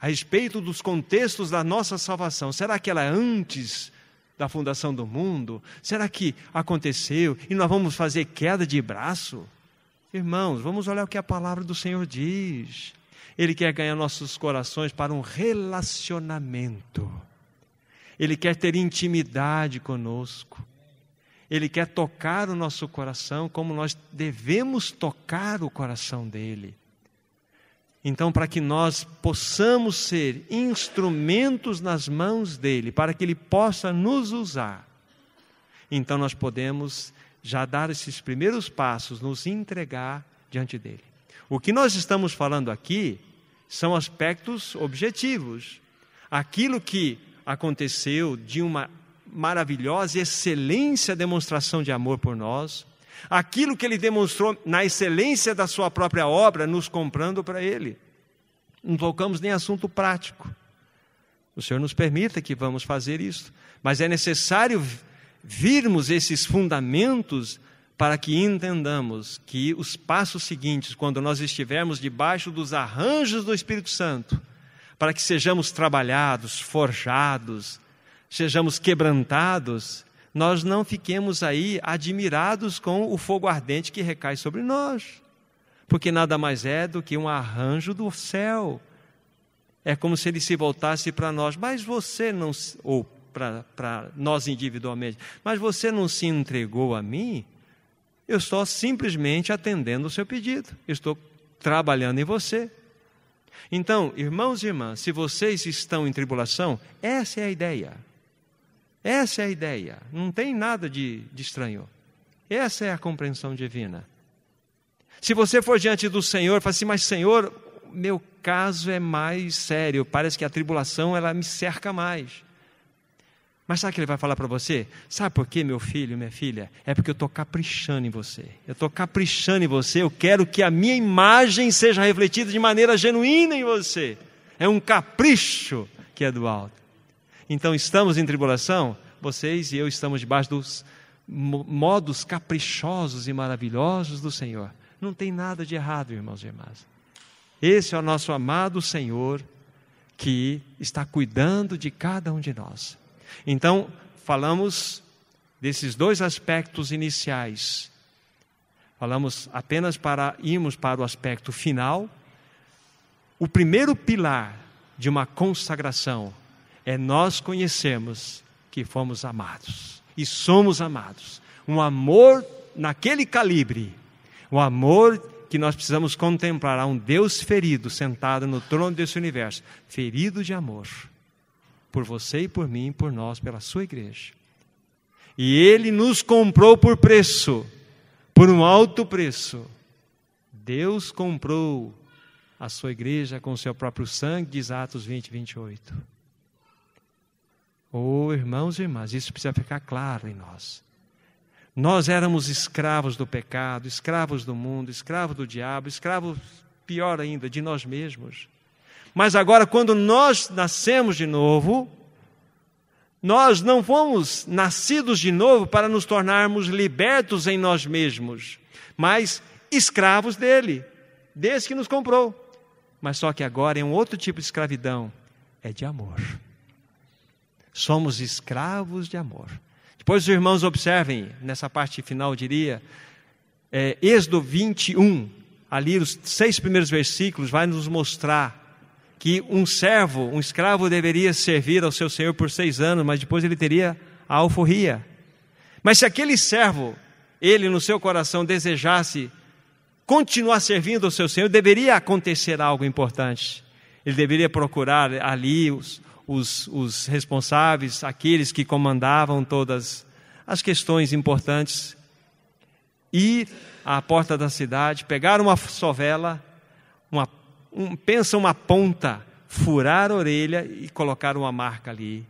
Speaker 1: a respeito dos contextos da nossa salvação? Será que ela é antes da fundação do mundo? Será que aconteceu e nós vamos fazer queda de braço? Irmãos, vamos olhar o que a palavra do Senhor diz. Ele quer ganhar nossos corações para um relacionamento. Ele quer ter intimidade conosco. Ele quer tocar o nosso coração como nós devemos tocar o coração dele. Então, para que nós possamos ser instrumentos nas mãos dele, para que ele possa nos usar, então nós podemos já dar esses primeiros passos, nos entregar diante dele. O que nós estamos falando aqui são aspectos objetivos. Aquilo que aconteceu de uma maravilhosa e excelência demonstração de amor por nós, aquilo que ele demonstrou na excelência da sua própria obra, nos comprando para ele. Não tocamos nem assunto prático. O Senhor nos permita que vamos fazer isso, mas é necessário virmos esses fundamentos para que entendamos que os passos seguintes, quando nós estivermos debaixo dos arranjos do Espírito Santo, para que sejamos trabalhados, forjados, sejamos quebrantados, nós não fiquemos aí admirados com o fogo ardente que recai sobre nós, porque nada mais é do que um arranjo do céu. É como se ele se voltasse para nós, mas você não, ou para nós individualmente, mas você não se entregou a mim? Eu estou simplesmente atendendo o seu pedido, eu estou trabalhando em você. Então, irmãos e irmãs, se vocês estão em tribulação, essa é a ideia. Essa é a ideia, não tem nada de estranho. Essa é a compreensão divina. Se você for diante do Senhor, fala assim, mas Senhor, meu caso é mais sério, parece que a tribulação ela me cerca mais. Mas sabe o que ele vai falar para você? Sabe por quê, meu filho, minha filha? É porque eu estou caprichando em você. Eu estou caprichando em você, eu quero que a minha imagem seja refletida de maneira genuína em você. É um capricho que é do alto. Então estamos em tribulação, vocês e eu estamos debaixo dos modos caprichosos e maravilhosos do Senhor. Não tem nada de errado, irmãos e irmãs. Esse é o nosso amado Senhor que está cuidando de cada um de nós. Então, falamos desses dois aspectos iniciais. Falamos apenas para irmos para o aspecto final. O primeiro pilar de uma consagração é nós conhecermos que fomos amados. E somos amados. Um amor naquele calibre. Um amor que nós precisamos contemplar. Há um Deus ferido sentado no trono desse universo. Ferido de amor. Por você e por mim, por nós, pela sua igreja. E Ele nos comprou por preço, por um alto preço. Deus comprou a sua igreja com o seu próprio sangue, diz Atos 20, 28. Oh, irmãos e irmãs, isso precisa ficar claro em nós. Nós éramos escravos do pecado, escravos do mundo, escravos do diabo, escravos, pior ainda, de nós mesmos. Mas agora, quando nós nascemos de novo, nós não fomos nascidos de novo para nos tornarmos libertos em nós mesmos, mas escravos dele, desse que nos comprou. Mas só que agora é um outro tipo de escravidão, é de amor. Somos escravos de amor. Depois os irmãos observem, nessa parte final eu diria, Êxodo 21, ali os 6 primeiros versículos, vai nos mostrar que um servo, um escravo deveria servir ao seu senhor por 6 anos, mas depois ele teria a alforria. Mas se aquele servo, ele no seu coração desejasse continuar servindo ao seu senhor, deveria acontecer algo importante. Ele deveria procurar ali os responsáveis, aqueles que comandavam todas as questões importantes, ir à porta da cidade, pegar uma sovela, pensa uma ponta, furar a orelha e colocar uma marca ali.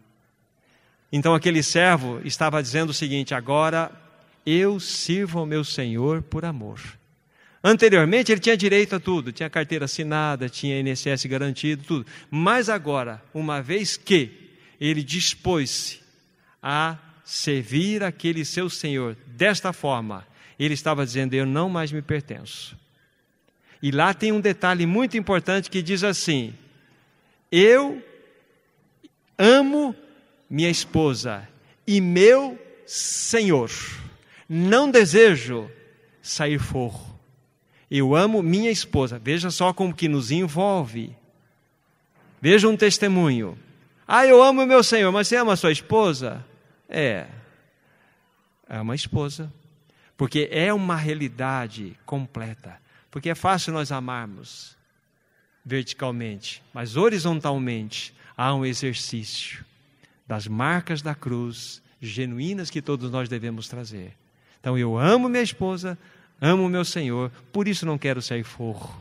Speaker 1: Então aquele servo estava dizendo o seguinte, agora eu sirvo ao meu Senhor por amor. Anteriormente ele tinha direito a tudo, tinha carteira assinada, tinha INSS garantido, tudo. Mas agora, uma vez que ele dispôs-se a servir aquele seu Senhor desta forma, ele estava dizendo, eu não mais me pertenço. E lá tem um detalhe muito importante que diz assim, eu amo minha esposa e meu Senhor, não desejo sair forro. Eu amo minha esposa. Veja só como que nos envolve. Veja um testemunho. Eu amo meu Senhor, mas você ama a sua esposa? É uma esposa. Porque é uma realidade completa. Porque é fácil nós amarmos verticalmente, mas horizontalmente há um exercício das marcas da cruz genuínas que todos nós devemos trazer. Então eu amo minha esposa, amo meu Senhor, por isso não quero sair forro.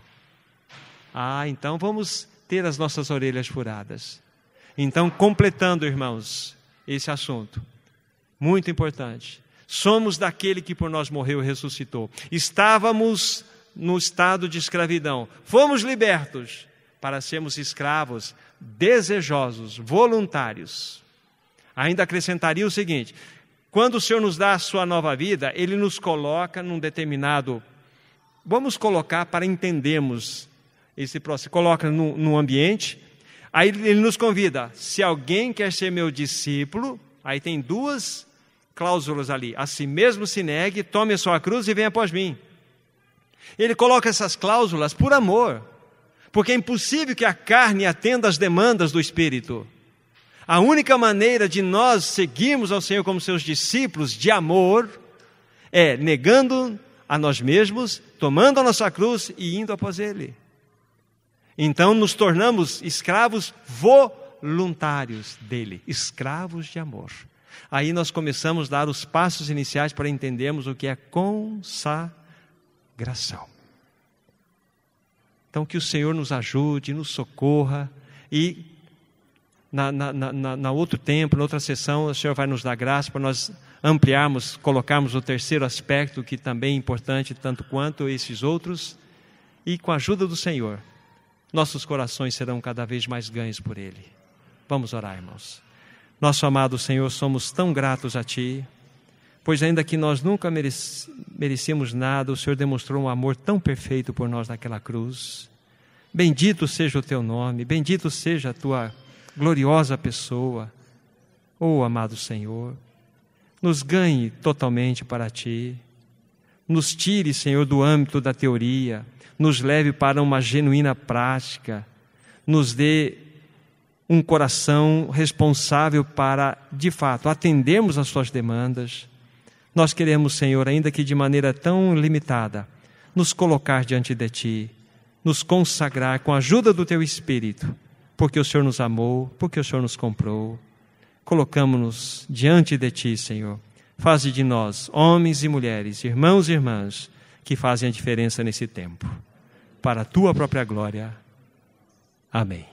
Speaker 1: Então vamos ter as nossas orelhas furadas. Então, completando, irmãos, esse assunto, muito importante. Somos daquele que por nós morreu e ressuscitou. Estávamos no estado de escravidão. Fomos libertos para sermos escravos, desejosos, voluntários. Ainda acrescentaria o seguinte, quando o Senhor nos dá a sua nova vida, Ele nos coloca num determinado, vamos colocar para entendermos esse processo, coloca num ambiente, aí Ele nos convida, se alguém quer ser meu discípulo, aí tem 2 cláusulas ali, a si mesmo se negue, tome a sua cruz e venha após mim. Ele coloca essas cláusulas por amor, porque é impossível que a carne atenda às demandas do Espírito. A única maneira de nós seguirmos ao Senhor como seus discípulos de amor é negando a nós mesmos, tomando a nossa cruz e indo após Ele. Então nos tornamos escravos voluntários dele, escravos de amor. Aí nós começamos a dar os passos iniciais para entendermos o que é consagração. Então que o Senhor nos ajude, nos socorra, e na outro tempo, na outra sessão, o Senhor vai nos dar graça para nós ampliarmos, colocarmos o terceiro aspecto, que também é importante tanto quanto esses outros, e com a ajuda do Senhor, nossos corações serão cada vez mais ganhos por Ele. Vamos orar, irmãos. Nosso amado Senhor, somos tão gratos a Ti, pois ainda que nós nunca merecíamos nada, o Senhor demonstrou um amor tão perfeito por nós naquela cruz. Bendito seja o Teu nome, bendito seja a Tua gloriosa pessoa. Oh, amado Senhor, nos ganhe totalmente para Ti, nos tire, Senhor, do âmbito da teoria, nos leve para uma genuína prática, nos dê um coração responsável para, de fato, atendermos às Suas demandas. Nós queremos, Senhor, ainda que de maneira tão limitada, nos colocar diante de Ti, nos consagrar com a ajuda do Teu Espírito, porque o Senhor nos amou, porque o Senhor nos comprou. Colocamos-nos diante de Ti, Senhor. Faze de nós, homens e mulheres, irmãos e irmãs, que fazem a diferença nesse tempo. Para a Tua própria glória. Amém.